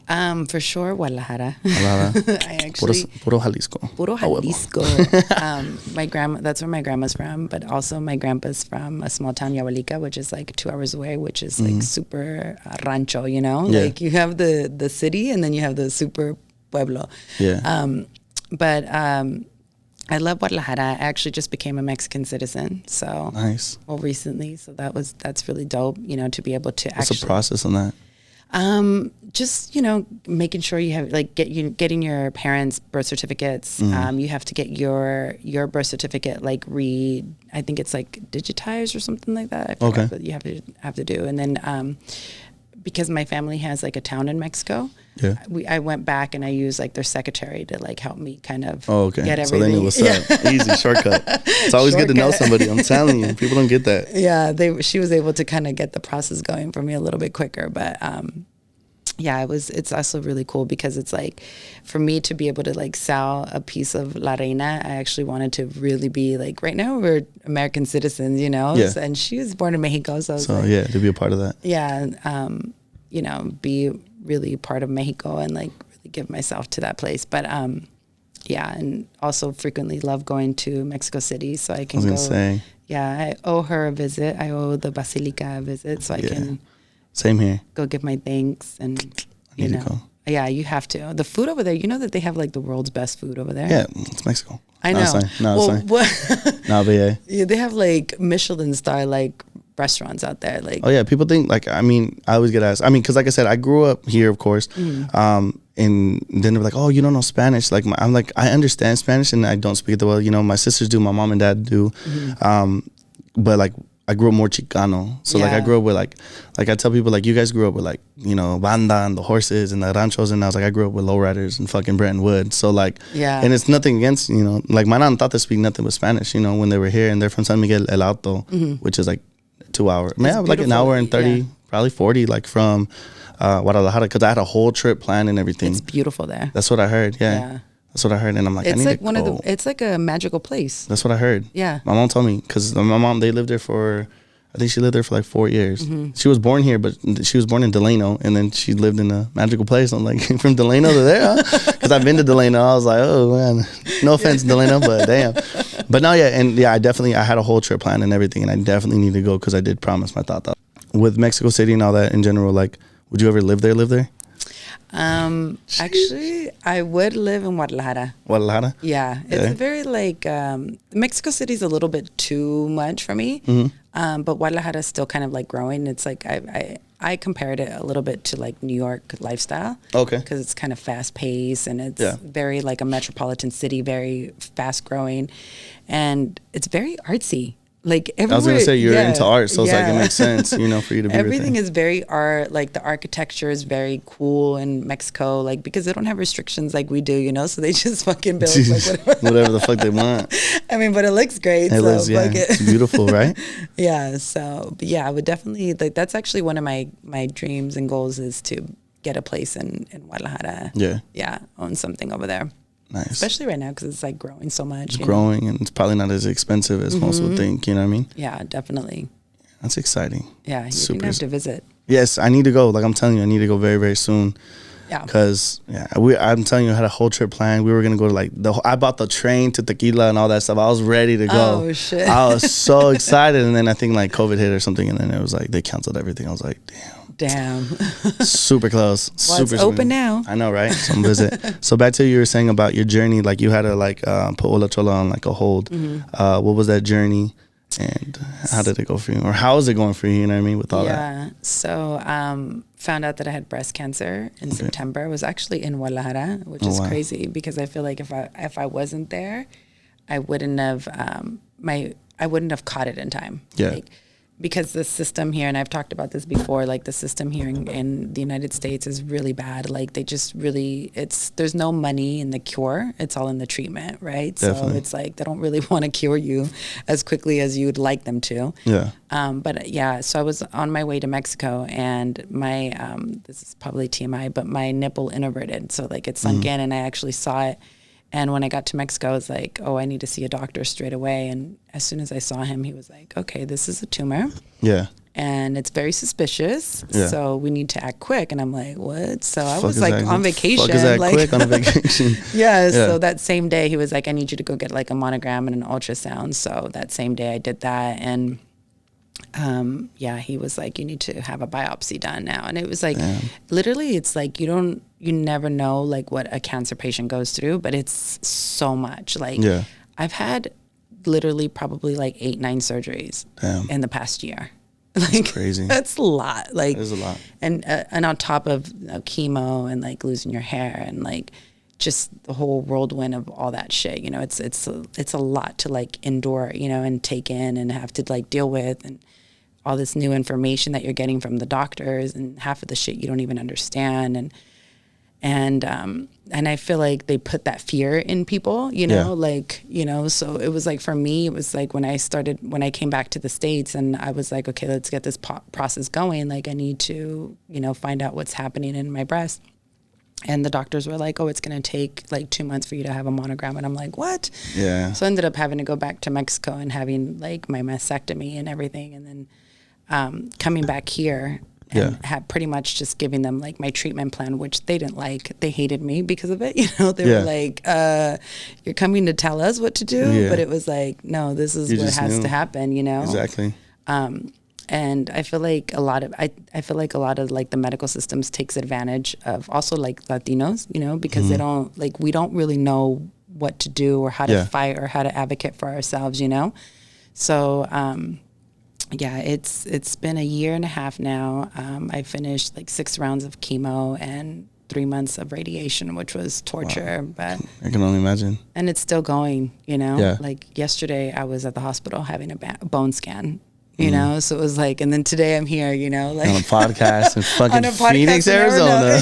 For sure, Guadalajara. I actually Puro Jalisco. Puro Jalisco. That's where my grandma's from, but also my grandpa's from a small town, Yahualica, which is like 2 hours away, which is like super rancho, Yeah. Like you have the city and then you have the super pueblo. Yeah. I love Guadalajara. I actually just became a Mexican citizen. So nice. Well, recently. So that's really dope, to be able to What's the process on that? Just, making sure you have getting your parents' birth certificates. You have to get your birth certificate I think it's like digitized or something like that. I forgot what you have to do. And then because my family has like a town in Mexico, I went back and I used like their secretary to like help me kind of get everything. So they knew what's up. Easy shortcut. It's always good to know somebody. I'm telling you, people don't get that. Yeah, she was able to kind of get the process going for me a little bit quicker, but it's also really cool because it's like for me to be able to like sell a piece of La Reina, I actually wanted to really be like, right now we're American citizens, and she was born in Mexico. So to be a part of that. Yeah. Be really part of Mexico and like really give myself to that place. But and also frequently love going to Mexico City so I can go. I owe her a visit. I owe the Basilica a visit so I can same here. Go give my thanks and Yeah, you have to. The food over there, you know that they have like the world's best food over there? Yeah, it's Mexico. I know. No, but yeah. Yeah, they have like Michelin star like restaurants out there. Like, oh yeah, people think like, I mean, I always get asked. I mean, because like I said, I grew up here, of course. And then they're like, oh, you don't know Spanish. Like, I'm like, I understand Spanish and I don't speak it well. You know, my sisters do, my mom and dad do. But like, I grew up more Chicano. So like I grew up with like I tell people like, you guys grew up with like, you know, banda and the horses and the ranchos, and I was like, I grew up with lowriders and fucking Bretton Woods. So like, and it's nothing against, you know, like my aunt thought they speak nothing but Spanish, you know, when they were here, and they're from San Miguel El Alto, which is like 2 hours. Man, like an hour and 30, probably 40, like from Guadalajara, because I had a whole trip planned and everything. It's beautiful there. That's what I heard. Yeah. That's what I heard, and I'm like, it's I need like to one go. of the. It's like a magical place. That's what I heard. Yeah, my mom told me, because my mom, they lived there for, I think she lived there for like 4 years. She was born here, but she was born in Delano, and then she lived in a magical place. I'm like, from Delano to there, because I've been to Delano. I was like, oh man, no offense, Delano, but damn. But no, yeah, and yeah, I had a whole trip planned and everything, and I definitely need to go because I did promise my tata. With Mexico City and all that in general, like, would you ever live there? Actually, I would live in Guadalajara. Guadalajara? Yeah. It's very like, Mexico City's a little bit too much for me. But Guadalajara is still kind of like growing. It's like, I compared it a little bit to like New York lifestyle. Okay. Because it's kind of fast paced and it's very like a metropolitan city, very fast growing. And it's very artsy. Like everywhere, I was gonna say you're into art, so it's like it makes sense, you know, for you to be. Everything is very art. Like the architecture is very cool in Mexico, like because they don't have restrictions like we do, you know. So they just fucking build like whatever the fuck they want. I mean, but it looks great. It looks, it's beautiful, right? Yeah. So, but yeah, I would definitely like. That's actually one of my dreams and goals is to get a place in Guadalajara. Yeah. Yeah, own something over there. Nice. Especially right now because it's like growing so much. It's growing and it's probably not as expensive as most would think, you know what I mean? Yeah, definitely. That's exciting. Yeah, you're going to have to visit. Yes, I need to go. Like I'm telling you, I need to go very, very soon. Yeah. Because, I'm telling you, I had a whole trip planned. We were going to go to like, I bought the train to Tequila and all that stuff. I was ready to go. Oh, shit. I was so excited. And then I think like COVID hit or something. And then it was like, they canceled everything. I was like, damn. Super close. Well, it's open now. I know, right? Some visit. So back to you were saying about your journey, like you had to like put Hola Chola on like a hold. What was that journey and how did it go for you? Or how is it going for you, you know what I mean, with all that? Yeah. So found out that I had breast cancer in September. I was actually in Guadalajara, which is crazy because I feel like if I wasn't there, I wouldn't have I wouldn't have caught it in time. Yeah. Like, because the system here, and I've talked about this before, like the system here in the United States is really bad. Like they just really, there's no money in the cure. It's all in the treatment, right? Definitely. So it's like they don't really want to cure you as quickly as you'd like them to. Yeah. But yeah, so I was on my way to Mexico and my, this is probably TMI, but my nipple inverted. So like it sunk in and I actually saw it. And when I got to Mexico, I was like, oh, I need to see a doctor straight away. And as soon as I saw him, he was like, okay, this is a tumor. Yeah. And it's very suspicious. Yeah. So we need to act quick. And I'm like, what? So I was like on vacation. Fuck is that like, quick on a vacation? Yeah. So that same day, he was like, I need you to go get like a monogram and an ultrasound. So that same day I did that. And he was like, you need to have a biopsy done now. And it was like, literally, it's like, you never know like what a cancer patient goes through, but it's so much. Like I've had literally probably like 8-9 surgeries in the past year. Like that's crazy. That's a lot. Like, it's a lot. And on top of chemo and like losing your hair and like just the whole whirlwind of all that shit, you know, it's a lot to like endure, you know, and take in and have to like deal with, and all this new information that you're getting from the doctors, and half of the shit you don't even understand. And I feel like they put that fear in people, you know, like, you know, so it was like, for me, it was like when I came back to the States and I was like, okay, let's get this process going. Like I need to, you know, find out what's happening in my breast. And the doctors were like, oh, it's going to take like 2 months for you to have a monogram. And I'm like, what? Yeah. So I ended up having to go back to Mexico and having like my mastectomy and everything. And then coming back here and had pretty much just giving them like my treatment plan, which they didn't like. They hated me because of it. You know, they were like, you're coming to tell us what to do. Yeah. But it was like, no, this is what has to happen, you know? Exactly. And I feel like a lot of like the medical systems takes advantage of also like Latinos, you know, because they don't like, we don't really know what to do or how to fight or how to advocate for ourselves, you know? So, yeah, it's been a year and a half now. I finished like 6 rounds of chemo and 3 months of radiation, which was torture. Wow. But I can only imagine. And it's still going, you know? Yeah. Like yesterday I was at the hospital having a bone scan, you know? So it was like, and then today I'm here, you know? Like on a podcast in fucking Phoenix, Arizona.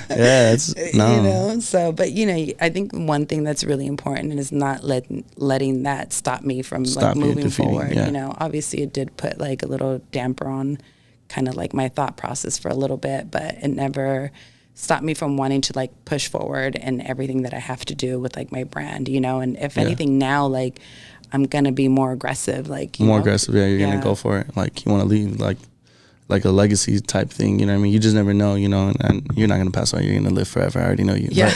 Yeah, it's, no. You know, so, but, you know, I think one thing that's really important is not letting that stop me from like moving forward. Yeah. You know, obviously it did put like a little damper on kind of like my thought process for a little bit, but it never stopped me from wanting to like push forward and everything that I have to do with like my brand, you know? And if anything now, like I'm going to be more aggressive, like, more aggressive. Yeah. You're going to go for it. Like you want to leave like a legacy type thing, you know what I mean? You just never know, you know, and you're not going to pass away. You're going to live forever. I already know you. Yeah.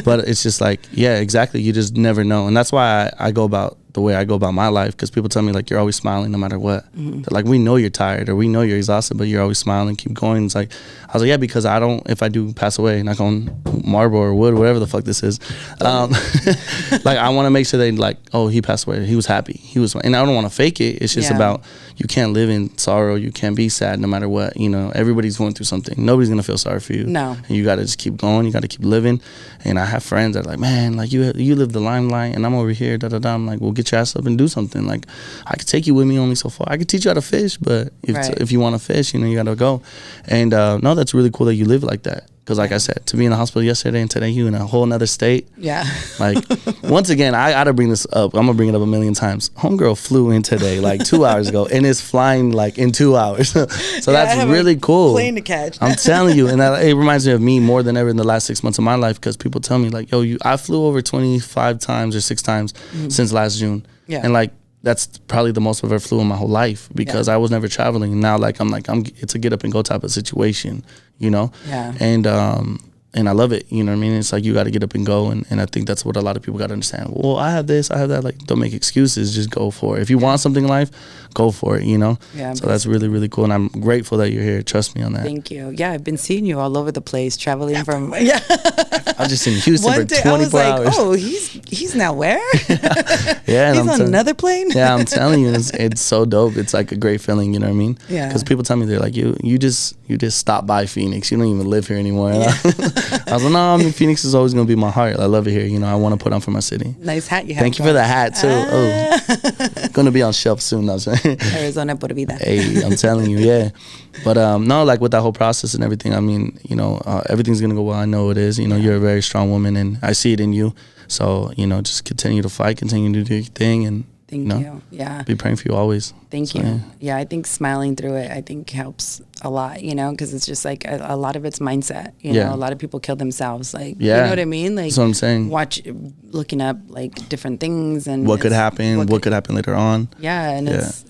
But it's just like, yeah, exactly. You just never know. And that's why I go about the way I go about my life, because people tell me like, you're always smiling no matter what. Like, we know you're tired or we know you're exhausted, but you're always smiling, keep going. It's like, I was like, yeah, because if I do pass away, knock on marble or wood, whatever the fuck this is, like, I want to make sure they like, oh, he passed away. He was happy. And I don't want to fake it. It's just about, you can't live in sorrow. You can't be sad no matter what. You know, everybody's going through something. Nobody's going to feel sorry for you. No. And you got to just keep going. You got to keep living. And I have friends that are like, man, like you live the limelight and I'm over here, da da da. I'm like, well, get your ass up and do something. Like, I could take you with me only so far. I could teach you how to fish, but if you want to fish, you know, you got to go. And no, that's really cool that you live like that. Because like I said, to be in the hospital yesterday and today, you in a whole nother state. Yeah. Like, once again, I got to bring this up. I'm going to bring it up a million times. Homegirl flew in today, like 2 hours ago, and is flying like in 2 hours. So that's really cool. Plane to catch. I'm telling you. And it reminds me of me more than ever in the last 6 months of my life, because people tell me like, yo, I flew over 25 times or 6 times since last June. Yeah. And like, that's probably the most I've ever flew in my whole life, because I was never traveling. And now like it's a get up and go type of situation, you know? Yeah. And I love it, you know what I mean? It's like, you got to get up and go. And I think that's what a lot of people got to understand. Well, I have this, I have that. Like, don't make excuses, just go for it. If you want something in life, go for it, you know? Yeah. So that's really, really cool. And I'm grateful that you're here. Trust me on that. Thank you. Yeah, I've been seeing you all over the place, traveling from, I was just in Houston for 24 hours. I was like, oh, he's now where? Yeah. He's on another plane? Yeah, I'm telling you, it's so dope. It's like a great feeling, you know what I mean? Yeah. Because people tell me, they're like, you just stopped by Phoenix. You don't even live here anymore. Yeah. I was like, no, I mean, Phoenix is always going to be my heart. I love it here. You know, I want to put on for my city. Nice hat you have. Thank you for the hat, too. Oh, going to be on shelf soon. I was Arizona, Puerto Vida. Hey, I'm telling you, yeah. But no, like with that whole process and everything, I mean, you know, everything's going to go well. I know it is. You know, you're a very strong woman, and I see it in you. So, you know, just continue to fight, continue to do your thing, and Thank you. Yeah. Be praying for you always. Thank you. Yeah, I think smiling through it, I think helps a lot, you know, because it's just like a lot of it's mindset. You know, a lot of people kill themselves. Like, you know what I mean? Like, that's what I'm saying. Looking up like different things and what could happen, what could happen later on. Yeah.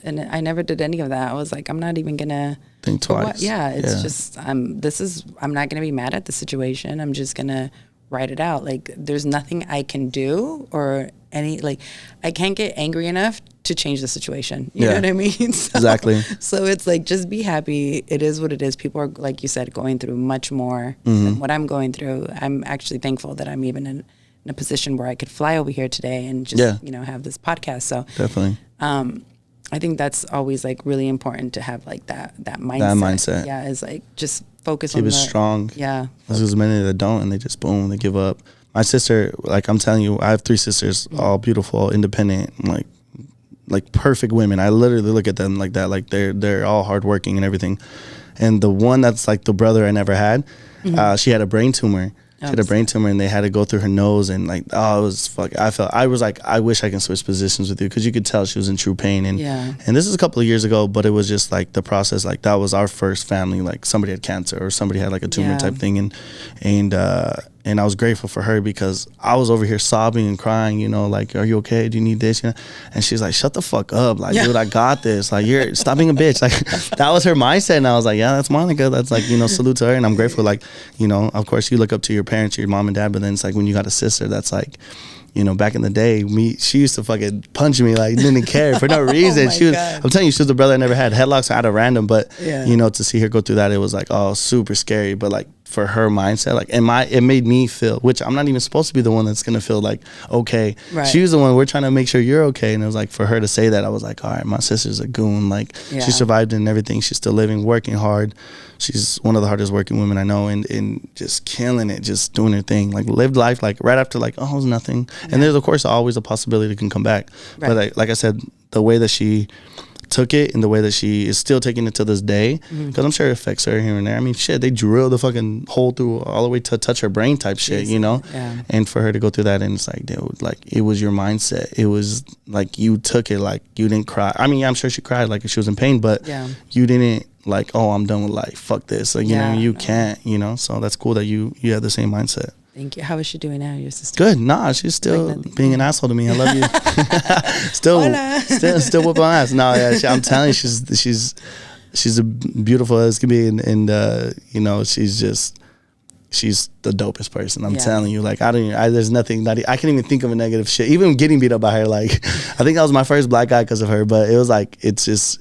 And I never did any of that. I was like, I'm not even going to think twice. Just, I'm not going to be mad at the situation. I'm just going to write it out. Like, there's nothing I can do or I can't get angry enough to change the situation. You know what I mean? So, exactly. So it's like, just be happy. It is what it is. People are, like you said, going through much more than what I'm going through. I'm actually thankful that I'm even in a position where I could fly over here today and just, you know, have this podcast. So definitely. I think that's always like really important to have like that mindset. That mindset. Yeah. Is like, just focus on it strong. Yeah. There's many that don't, and they just boom, they give up. My sister, like I'm telling you, I have 3 sisters, all beautiful, all independent, like perfect women. I literally look at them like that, like they're all hardworking and everything. And the one that's like the brother I never had, she had a brain tumor. She had a brain tumor, and they had to go through her nose, and like, it was fuck. I was like, I wish I can switch positions with you, because you could tell she was in true pain. And and this is a couple of years ago, but it was just like the process. Like, that was our first family. Like, somebody had cancer or somebody had like a tumor type thing, and I was grateful for her, because I was over here sobbing and crying, you know, like, are you okay? Do you need this? You know? And she's like, shut the fuck up. Like, dude, I got this. Like, you're stop being a bitch. Like, that was her mindset. And I was like, yeah, that's Monica. That's like, you know, salute to her. And I'm grateful. Like, you know, of course you look up to your parents, your mom and dad, but then it's like when you got a sister, that's like, you know, back in the day, she used to fucking punch me, like, didn't care for no reason. I'm telling you, she was the brother I never had. Headlocks out of random, but you know, to see her go through that, it was like, oh, super scary. But like, for her mindset, like, it made me feel, which I'm not even supposed to be the one that's gonna feel like okay. Right. She was the one, we're trying to make sure you're okay. And it was like, for her to say that, I was like, all right, my sister's a goon. Like, she survived and everything. She's still living, working hard. She's one of the hardest working women I know, and just killing it, just doing her thing. Like, lived life like right after, like, oh, it was nothing. And there's of course always a possibility it can come back. Right. But like I said, the way that she took it and the way that she is still taking it to this day, because I'm sure it affects her here and there. I mean, shit, they drill the fucking hole through all the way to touch her brain type shit, you know? Yeah. And for her to go through that, and it's like, dude, like, it was your mindset. It was like, you took it, like, you didn't cry. I mean, I'm sure she cried, like, she was in pain, but you didn't, like, oh, I'm done with life. Fuck this. Like, you know, you can't, you know? So that's cool that you have the same mindset. Thank you. How is she doing now, your sister? Good. Nah, she's still being an asshole to me. I love you. still whooping my ass. No, yeah, I'm telling you, she's a beautiful as can be, and you know, she's the dopest person. I'm telling you, like, there's nothing that I can't even think of a negative shit. Even getting beat up by her, like, I think I was my first black guy because of her. But it was like, it's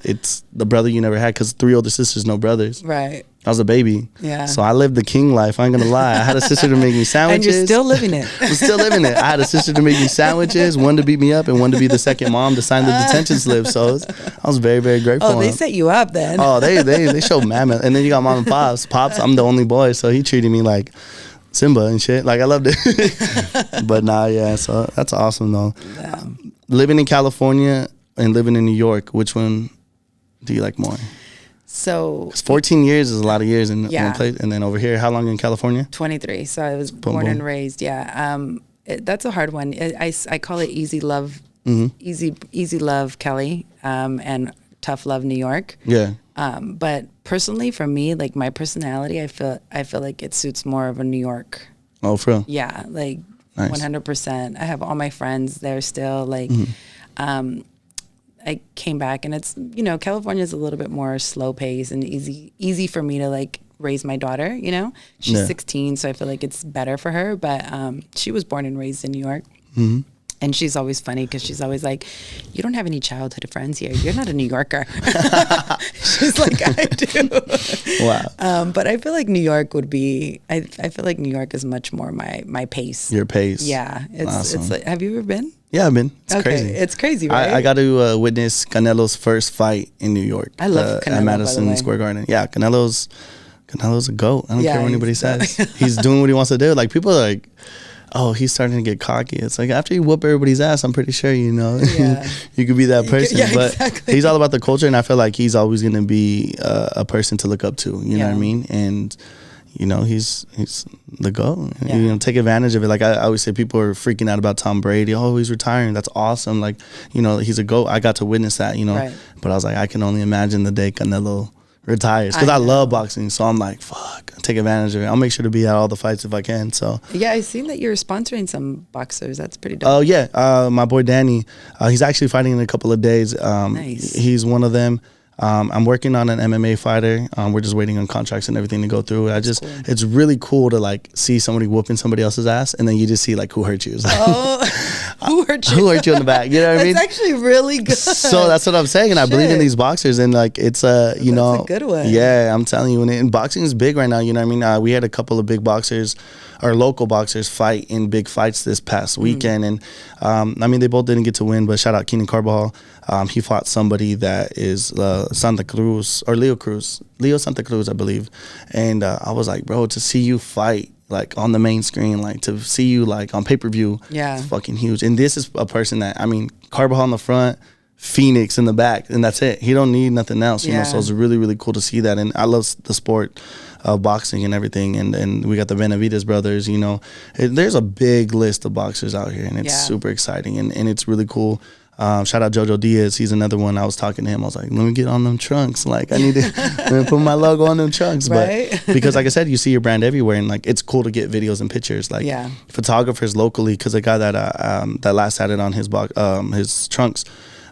the brother you never had, because 3 older sisters, no brothers. Right. I was a baby. Yeah. So I lived the king life. I ain't gonna lie. I had a sister to make me sandwiches. And you're still living it. I'm still living it. I had a sister to make me sandwiches, one to beat me up, and one to be the second mom to sign the detention slip. So I was very, very grateful. Oh, they set you up then. Oh, they showed mammoth. And then you got mom and pops. Pops, I'm the only boy, so he treated me like Simba and shit. Like, I loved it. But nah, yeah. So that's awesome though. Yeah. Living in California and living in New York, which one do you like more? So 14 years is a lot of years in one place. And then over here, how long in California? 23. So I was born and raised. Yeah. That's a hard one. I call it easy love, easy love Cali, and tough love New York. Yeah. But personally, for me, like, my personality, I feel like it suits more of a New York. Oh, for real? Yeah, like, nice. 100%. I have all my friends there still. Like, I came back, and it's, you know, California is a little bit more slow paced and easy for me to, like, raise my daughter, you know? She's 16, so I feel like it's better for her. But she was born and raised in New York. Mm-hmm. And she's always funny because she's always like, you don't have any childhood friends here. You're not a New Yorker. She's like, I do. Wow. But I feel like New York would be, I feel like New York is much more my pace. Your pace. Yeah. It's like, have you ever been? Yeah, I've been. It's crazy. It's crazy, right? I got to witness Canelo's first fight in New York. I love Canelo, at Madison Square Garden. Yeah, Canelo's a GOAT. I don't care what anybody says. He's doing what he wants to do. Like, people are like, oh, he's starting to get cocky. It's like, after you whoop everybody's ass, I'm pretty sure, you know, you could be that person. But exactly. He's all about the culture, and I feel like he's always going to be a person to look up to. You know what I mean? And, you know, he's the GOAT. Yeah. You know, take advantage of it. Like, I always say, people are freaking out about Tom Brady. Oh, he's retiring. That's awesome. Like, you know, he's a GOAT. I got to witness that, you know. Right. But I was like, I can only imagine the day Canelo retires, because I love boxing. So I'm like, fuck, take advantage of it. I'll make sure to be at all the fights if I can. So yeah, I've seen that you're sponsoring some boxers. That's pretty dope. Oh yeah, my boy Danny, he's actually fighting in a couple of days. Nice. He's one of them. I'm working on an MMA fighter. We're just waiting on contracts and everything to go through. It's really cool to, like, see somebody whooping somebody else's ass, and then you just see, like, who hurt you. Like, who hurt you? Who hurt you in the back? You know what I mean? It's actually really good. So that's what I'm saying, and I believe in these boxers, and, like, it's you know, that's a good one. Yeah, I'm telling you, and boxing is big right now. You know what I mean? We had a couple of big boxers, or local boxers, fight in big fights this past weekend, and I mean, they both didn't get to win, but shout out Keenan Carbajal. He fought somebody that is Santa Cruz, or Leo Santa Cruz, I believe. And I was like, bro, to see you fight, like, on the main screen, like, to see you, like, on pay-per-view, it's fucking huge. And this is a person that, I mean, Carbajal in the front, Phoenix in the back, and that's it. He don't need nothing else, you know. So it's really, really cool to see that. And I love the sport of boxing and everything. And we got the Benavides brothers, you know. There's a big list of boxers out here, and it's super exciting, and it's really cool. Shout out Jojo Diaz. He's another one. I was talking to him. I was like, let me get on them trunks. Like, I need to put my logo on them trunks. Right? But because, like I said, you see your brand everywhere, and, like, it's cool to get videos and pictures. Like, photographers locally, because the guy that last had it on his trunks,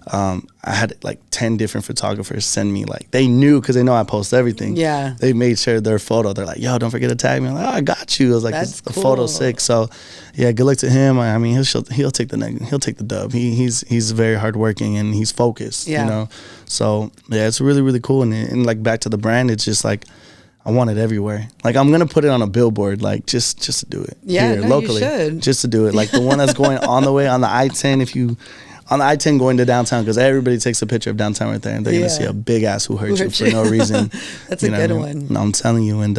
I had like 10 different photographers send me, like, they knew because they know I post everything. Yeah. They made sure their photo, they're like, yo, don't forget to tag me. I'm like, oh, I got you. I was like, that's the cool. photo's sick. So yeah, good luck to him. I mean, he'll take the dub. He's very hardworking and he's focused, you know? So yeah, it's really, really cool. And like back to the brand, it's just like, I want it everywhere. Like, I'm gonna put it on a billboard, like just to do it. Yeah, here, locally, you should. just to do it. Like the one that's going on the way on the I-10. If you on the I-10 going to downtown, because everybody takes a picture of downtown right there, and they're gonna see a big ass who hurt you for no reason. That's a good one. No, I'm telling you. And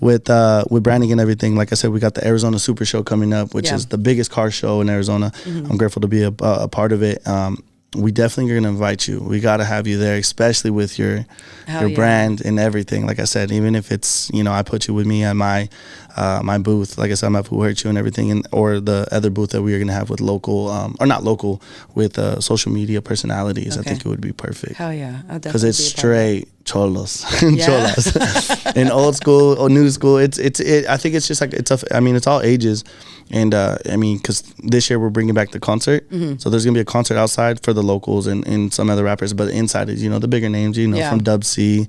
with branding and everything, like I said, we got the Arizona Super Show coming up, which is the biggest car show in Arizona. I'm grateful to be a part of it. We definitely are going to invite you. We got to have you there, especially with your brand and everything. Like I said, even if it's, I put you with me at my booth. Like I said, I'm at Who Hurt You and everything, or the other booth that we are going to have with local, or not local, with social media personalities. Okay. I think it would be perfect. Hell yeah. Because it's straight cholos and cholas. In old school or new school. I think it's just like, it's all ages. And because this year we're bringing back the concert, so there's gonna be a concert outside for the locals and some other rappers, but inside is the bigger names, from Dub C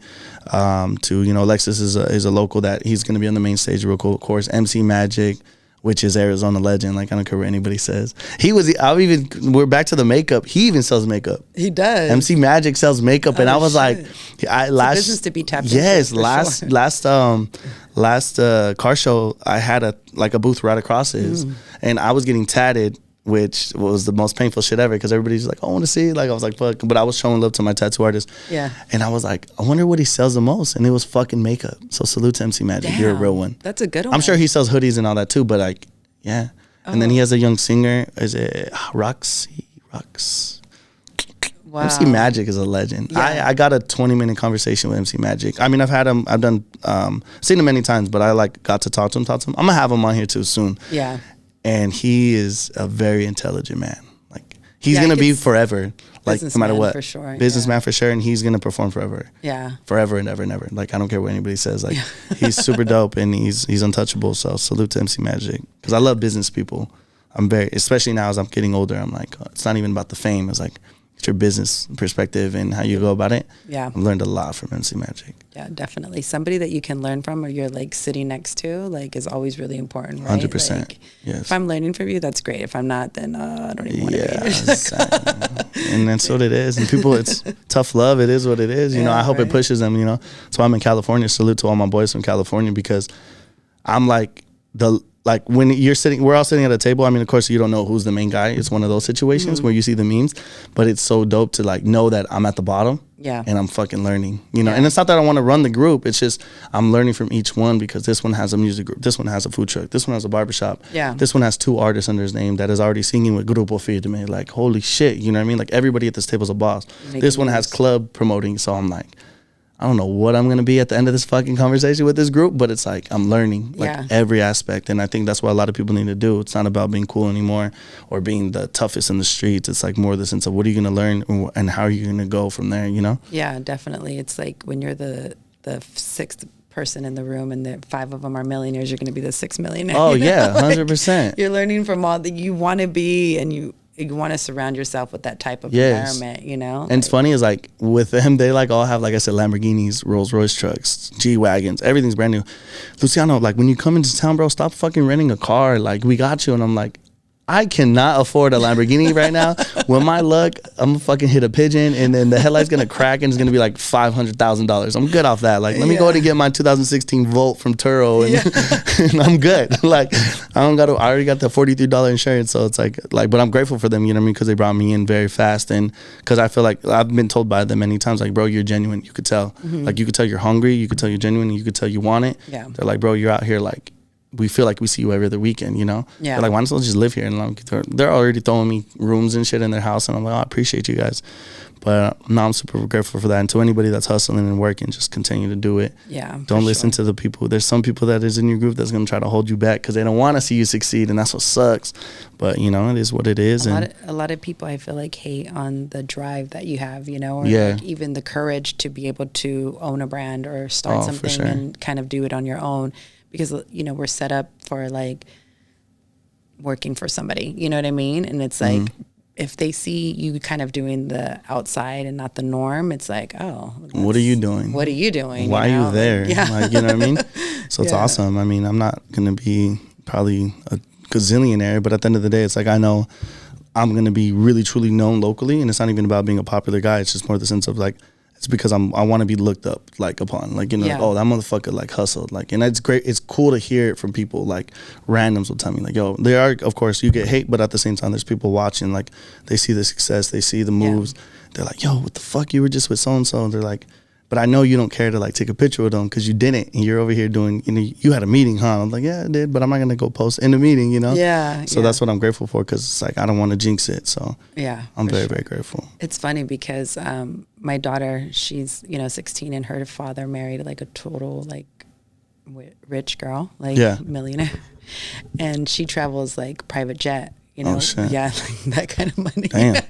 to Alexis is a local that he's gonna be on the main stage, real cool. Of course, MC Magic, which is Arizona legend. Like, I don't care what anybody says. We're back to the makeup. He even sells makeup. He does. MC Magic sells makeup, and I was like, last business to be tapped yes, into. Yes, last car show, I had a booth right across his, and I was getting tatted, which was the most painful shit ever, because everybody's like, I want to see. Like, I was like, fuck. But I was showing love to my tattoo artist. Yeah. And I was like, I wonder what he sells the most. And it was fucking makeup. So salute to MC Magic. Damn, you're a real one. That's a good one. I'm sure he sells hoodies and all that too, but like, yeah. Oh. And then he has a young singer. Is it Roxy? Wow. MC Magic is a legend. Yeah. I got a 20-minute conversation with MC Magic. I mean, I've seen him many times, but I got to talk to him. I'm gonna have him on here too soon. Yeah. And he is a very intelligent man. Like, he's gonna be forever. Like, no matter what. For sure. Businessman for sure, and he's gonna perform forever. Yeah. Forever and ever and ever. Like, I don't care what anybody says. Like, he's super dope and he's untouchable. So salute to MC Magic, because I love business people. Especially now as I'm getting older, I'm like, it's not even about the fame. It's like, it's your business perspective and how you go about it. Yeah. I've learned a lot from MC Magic. Yeah, definitely. Somebody that you can learn from, or you're sitting next to, is always really important, right? 100%. Yes. If I'm learning from you, that's great. If I'm not, then I don't even want to be here. Exactly. And that's what it is. And people, it's tough love. It is what it is. I hope it pushes them, So I'm in California. Salute to all my boys from California, because I'm when we're all sitting at a table. I mean, of course, you don't know who's the main guy. It's one of those situations where you see the memes, but it's so dope to know that I'm at the bottom. Yeah. And I'm fucking learning, And it's not that I want to run the group. It's just I'm learning from each one, because this one has a music group. This one has a food truck. This one has a barbershop. Yeah. This one has 2 artists under his name that is already singing with Grupo Firme. Like, holy shit, you know what I mean? Like, everybody at this table is a boss. This one has club promoting. So I'm like, I don't know what I'm going to be at the end of this fucking conversation with this group, but it's like I'm learning every aspect. And I think that's what a lot of people need to do. It's not about being cool anymore or being the toughest in the streets. It's more the sense of what are you going to learn and how are you going to go from there, Yeah, definitely. It's like when you're the 6th person in the room and the 5 of them are millionaires, you're going to be the 6th millionaire. Oh, yeah, 100%. You're learning from all that you want to be, and you want to surround yourself with that type of environment, And it's funny is with them, they all have, like I said, Lamborghinis, Rolls Royce trucks, G-Wagons, everything's brand new. Luciano, when you come into town, bro, stop fucking renting a car. We got you. And I'm like, I cannot afford a Lamborghini right now. With my luck, I'm gonna fucking hit a pigeon, and then the headlight's gonna crack, and it's gonna be $500,000. I'm good off that. Let me go ahead and get my 2016 Volt from Turo, and I'm good. I already got the $43 insurance, so it's but I'm grateful for them, you know what I mean? Because they brought me in very fast, and because I feel like I've been told by them many times, bro, you're genuine. You could tell, you could tell you're hungry, you could tell you're genuine, you could tell you want it. Yeah. They're like, bro, you're out here we feel like we see you every other weekend, Yeah. They're like, why don't you just live here? And they're already throwing me rooms and shit in their house, and I'm like, I appreciate you guys. But now I'm super grateful for that. And to anybody that's hustling and working, just continue to do it. Yeah. Don't listen to the people. There's some people that is in your group that's going to try to hold you back because they don't want to see you succeed, and that's what sucks. But, it is what it is. A lot of people, I feel hate on the drive that you have, or even the courage to be able to own a brand or start something and kind of do it on your own. Because, we're set up for working for somebody, you know what I mean? And it's if they see you kind of doing the outside and not the norm, it's like, oh, what are you doing? What are you doing? Why are you there? Like, yeah. Like, you know what I mean? So it's awesome. I mean, I'm not going to be probably a gazillionaire, but at the end of the day, it's like, I know I'm going to be really, truly known locally. And it's not even about being a popular guy. It's just more the sense of like, it's because I want to be looked up, like, upon, like, you know, like, oh, that motherfucker, like, hustled, like, and it's great. It's cool to hear it from people, like, randoms will tell me, like, yo, there are, of course, you get hate, but at the same time, there's people watching, like, they see the success, they see the moves, they're like, yo, what the fuck, you were just with so-and-so, and they're like, but I know you don't care to, like, take a picture with them because you didn't, and you're over here doing, you know, you had a meeting, huh? I'm like, yeah, I did, but I'm not going to go post in the meeting, you know? Yeah. So that's what I'm grateful for, because it's like, I don't want to jinx it, so yeah, I'm very, very grateful. It's funny because my daughter, she's, 16, and her father married, like, a total, like, rich girl, like, millionaire, and she travels, like, private jet. You know, like that kind of money. Damn.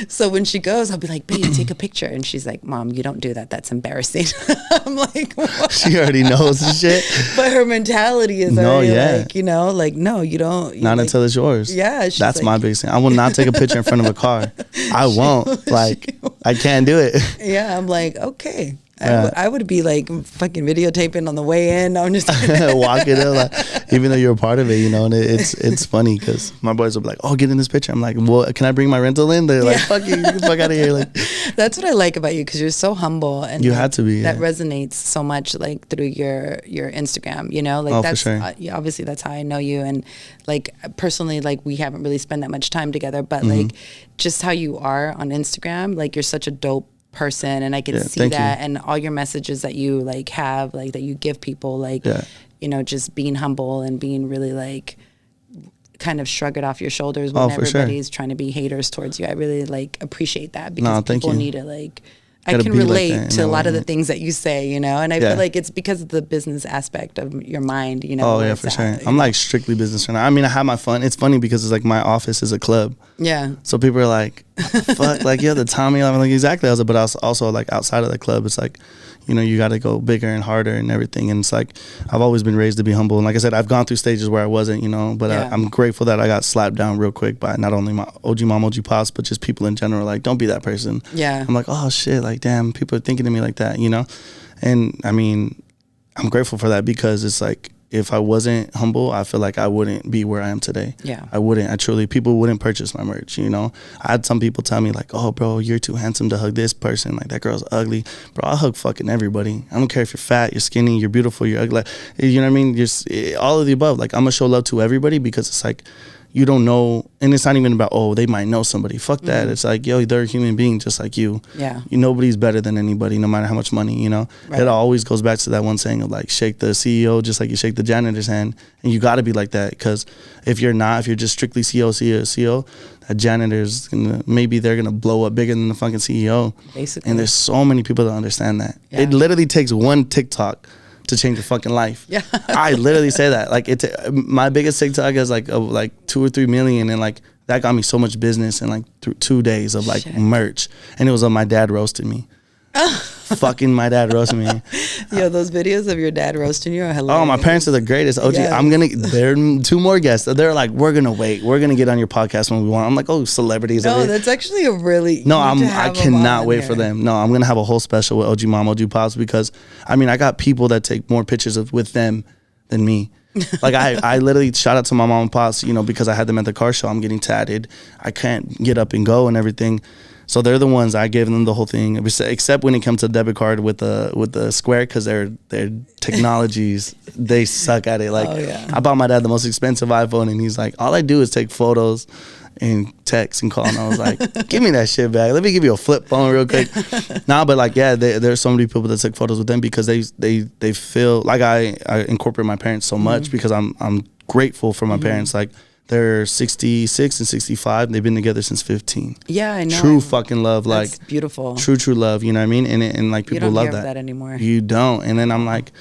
So when she goes, I'll be like, babe, take a picture. And she's like, Mom, you don't do that. That's embarrassing. I'm like, what? She already knows the shit. But her mentality is already like, like, no, you don't. Not like, until it's yours. Yeah. That's like, my biggest thing. I will not take a picture in front of a car. I won't. Like, I can't do it. Yeah. I'm like, okay. I would be like fucking videotaping on the way in. I'm just walking in, like, even though you're a part of it, you know. And it's funny because my boys will be like, "Oh, get in this picture." I'm like, "Well, can I bring my rental in?" They're like, "Fuck you, get the fuck out of here!" Like, that's what I like about you, because you're so humble, and you had to be. That resonates so much, like, through your Instagram. You know, like, that's for sure. Obviously that's how I know you, and like personally, like, we haven't really spent that much time together, but like just how you are on Instagram, like, you're such a dope person, and I can see that, and all your messages that you like have, like, that you give people, like, just being humble and being really, like, kind of shrug it off your shoulders when everybody's trying to be haters towards you. I really, like, appreciate that, because people need to, like, I can relate like to a lot of the things that you say, and I feel like it's because of the business aspect of your mind, Oh yeah, for sure. I'm like strictly business right now. I mean, I have my fun. It's funny because it's like my office is a club. Yeah. So people are like, what the fuck? Like, the Tommy. I'm like, exactly. I was like, but I was also like outside of the club, it's like, you got to go bigger and harder and everything. And it's like, I've always been raised to be humble. And like I said, I've gone through stages where I wasn't, but I'm grateful that I got slapped down real quick by not only my OG mom, OG pops, but just people in general. Like, don't be that person. Yeah. I'm like, oh shit, like, damn, people are thinking of me like that, And I mean, I'm grateful for that, because it's like, if I wasn't humble, I feel like I wouldn't be where I am today. Yeah. I wouldn't. People wouldn't purchase my merch, I had some people tell me, like, oh, bro, you're too handsome to hug this person. Like, that girl's ugly. Bro, I'll hug fucking everybody. I don't care if you're fat, you're skinny, you're beautiful, you're ugly. Like, you know what I mean? All of the above. Like, I'm going to show love to everybody, because it's like, you don't know, and it's not even about, oh, they might know somebody. Fuck that. It's like, yo, they're a human being just like you. Yeah. Nobody's better than anybody, no matter how much money, Right. It always goes back to that one saying of, like, shake the CEO just like you shake the janitor's hand. And you got to be like that, because if you're just strictly CEO, that janitor's maybe they're going to blow up bigger than the fucking CEO. Basically. And there's so many people that understand that. Yeah. It literally takes one TikTok to change your fucking life. Yeah. I literally say that. Like, my biggest TikTok is like 2 or 3 million, and like that got me so much business in like 2 days of like merch, and it was on my dad roasting me. Fucking my dad roasting me. Yo, those videos of your dad roasting you are hilarious. Oh, my parents are the greatest. OG, there are 2 more guests. They're like, we're gonna wait. We're gonna get on your podcast when we want. I'm like, oh, celebrities. No, that's actually a really. No, I cannot wait for them. No, I'm gonna have a whole special with OG Mom, OG Pops, because I mean, I got people that take more pictures with them than me. Like, I literally shout out to my mom and pops, because I had them at the car show. I'm getting tatted. I can't get up and go and everything. So they're the ones, I gave them the whole thing, except when it comes to debit card with the Square, because their technologies, they suck at it. Like, I bought my dad the most expensive iPhone, and he's like, all I do is take photos and text and call. And I was like, give me that shit back. Let me give you a flip phone real quick. But like, there's so many people that took photos with them, because they feel like I incorporate my parents so much, because I'm grateful for my parents. Like, they're 66 and 65. They've been together since 15. Yeah, I know. True fucking love. That's like, beautiful. True love. You know what I mean? And like, people love that. You don't hear that anymore. You don't. And then I'm like,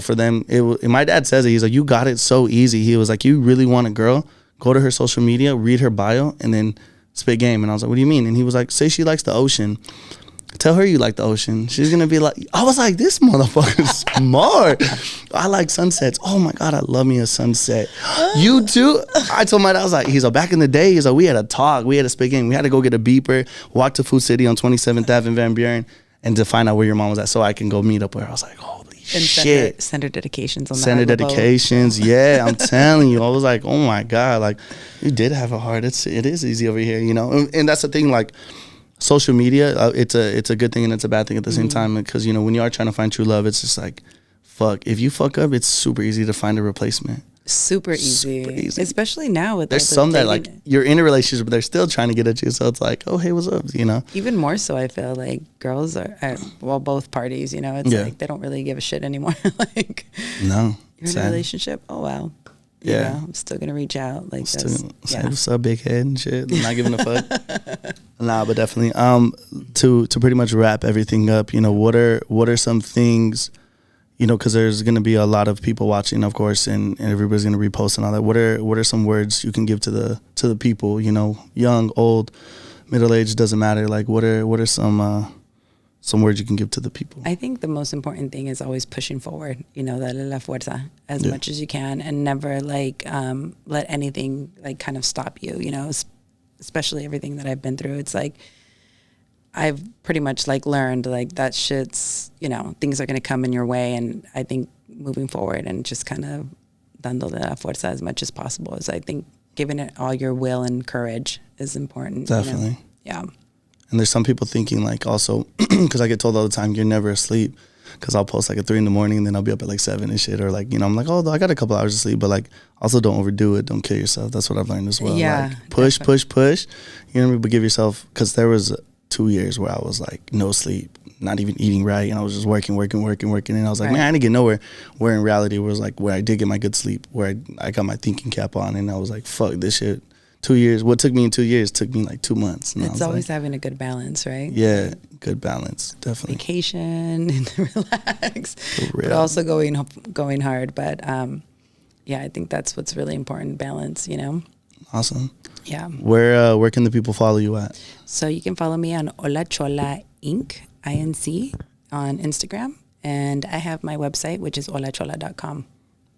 for them, my dad says it. He's like, you got it so easy. He was like, you really want a girl? Go to her social media, read her bio, and then spit game. And I was like, what do you mean? And he was like, say she likes the ocean. Tell her you like the ocean. She's gonna be like, I was like, this motherfucker's smart. I like sunsets. Oh my God, I love me a sunset. You too? I told my dad, I was like, he's like, back in the day, he's like, we had a talk, we had a spit game. We had to go get a beeper, walk to Food City on 27th Ave in Van Buren, and to find out where your mom was at so I can go meet up with her. I was like, holy shit. Send her dedications on that. Send her dedications. Yeah, I'm telling you. I was like, oh my God, like, you did have a heart. It is easy over here, you know? And that's the thing, like, social media, it's a good thing and it's a bad thing at the same time, because, you know, when you are trying to find true love, it's just like, fuck, if you fuck up, it's super easy to find a replacement. Super easy. Especially now with there's some that like you're in a relationship but they're still trying to get at you, so it's like, oh hey, what's up, you know? Even more so, I feel like girls are well, both parties, you know, it's like they don't really give a shit anymore. Like, no, you're in a relationship, oh wow, you know, I'm still gonna reach out, like, say what's up, big head and shit. I'm not giving a fuck. Nah, but definitely to pretty much wrap everything up, you know, what are some things, you know, because there's going to be a lot of people watching, of course, and everybody's going to repost and all that. What are some words you can give to the people, you know, young, old, middle-aged, doesn't matter. Like, what are some words you can give to the people? I think the most important thing is always pushing forward, you know, darle la fuerza as much as you can, and never, like, let anything, like, kind of stop you, you know, especially everything that I've been through. It's like, I've pretty much like learned like that shit's, you know, things are going to come in your way. And I think moving forward and just kind of dándole la fuerza as much as possible is, I think, giving it all your will and courage is important. Definitely. You know? Yeah. And there's some people thinking like also, because I get told all the time, you're never asleep. Because I'll post like at 3 a.m. and then I'll be up at like 7 and shit. Or like, you know, I'm like, oh, I got a couple hours of sleep. But like, also don't overdo it. Don't kill yourself. That's what I've learned as well. Yeah. Like, push. You know, but give yourself, because there was 2 years where I was like no sleep, not even eating right, and I was just working, and I was like, man, I didn't get nowhere. Where in reality it was like where I did get my good sleep, where I got my thinking cap on, and I was like, fuck this shit. 2 years. What took me in 2 years took me like 2 months. And it's always like, having a good balance, right? Yeah, good balance, definitely. Vacation and relax, but also going hard. But yeah, I think that's what's really important, balance, you know? Awesome. Yeah. Where can the people follow you at? So you can follow me on Hola Chola Inc. on Instagram, and I have my website, which is olachola.com.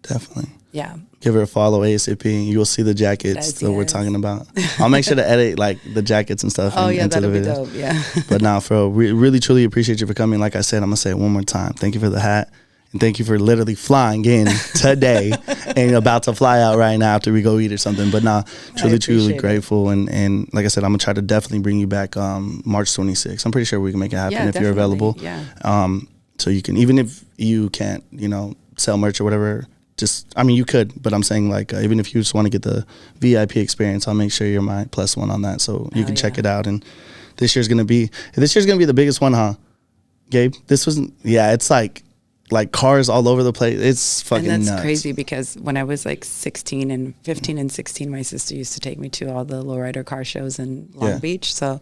Definitely. Yeah. Give her a follow ASAP, and you'll see the jackets that we're talking about. I'll make sure to edit like the jackets and stuff. That'll be dope. Yeah. But now, Fro, really truly appreciate you for coming. Like I said, I'm gonna say it one more time. Thank you for the hat. And thank you for literally flying in today and about to fly out right now after we go eat or something. But nah, truly grateful. And like I said, I'm going to try to definitely bring you back March 26th. I'm pretty sure we can make it happen if you're available. Yeah. So you can, even if you can't, you know, sell merch or whatever, you could. But I'm saying like, even if you just want to get the VIP experience, I'll make sure you're my +1 on that. So you can check it out. And this year's going to be the biggest one, huh, Gabe? It's like cars all over the place. It's fucking nuts. And that's crazy, because when I was like 15 and 16, my sister used to take me to all the lowrider car shows in Long Beach. So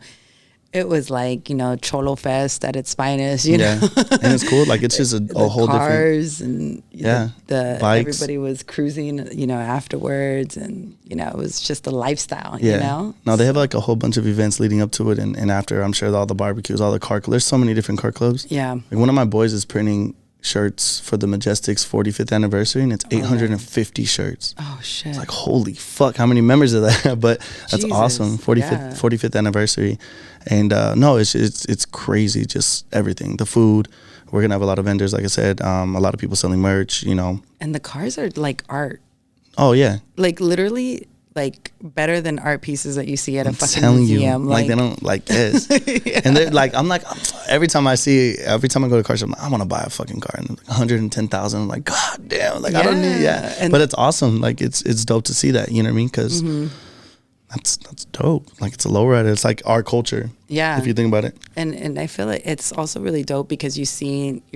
it was like, you know, Cholo Fest at its finest, you know. And it's cool. Like, it's just a whole cars different... and the bikes. Everybody was cruising, you know, afterwards. And, you know, it was just a lifestyle, you know. No, they have like a whole bunch of events leading up to it. And after, I'm sure all the barbecues, all the car clubs. There's so many different car clubs. Yeah. Like, one of my boys is printing shirts for the Majestic's 45th anniversary, and it's 850 shirts. Oh shit. It's like, holy fuck, how many members of that? But that's awesome. 45th anniversary. And no, it's crazy, just everything. The food, we're gonna have a lot of vendors, like I said, a lot of people selling merch, you know. And the cars are like art. Oh yeah. Like literally, like better than art pieces that you see at a fucking museum. Like they don't like this. And they're like, every time I go to a car shop, I'm like, I want to buy a fucking car, and like 110,000. I'm like, god damn, like I don't need but it's awesome. Like it's dope to see that, you know what I mean? Because that's dope. Like, it's a lowrider. It's like our culture. Yeah. If you think about it. And I feel like it's also really dope because you're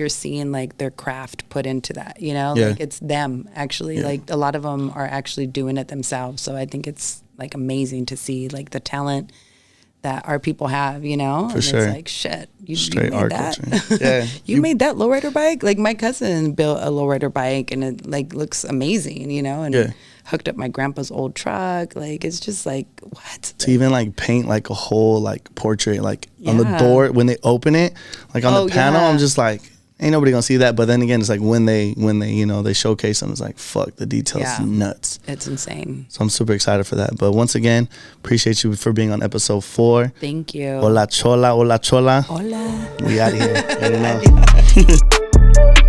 seeing like their craft put into that, you know? Yeah. Like it's them actually. Yeah. Like a lot of them are actually doing it themselves. So I think it's like amazing to see like the talent that our people have, you know? For sure. It's like, shit, you made art that? Culture. Yeah. you made that lowrider bike? Like my cousin built a lowrider bike and it like looks amazing, you know? And hooked up my grandpa's old truck. Like, it's just like, what? To even like paint like a whole like portrait, like on the door when they open it, like on the panel, I'm just like, ain't nobody gonna see that. But then again, it's like when they you know, they showcase them, it's like, fuck, the details nuts. It's insane. So I'm super excited for that. But once again, appreciate you for being on episode 4. Thank you. Hola Chola, hola Chola. Hola. We out of here. I don't know.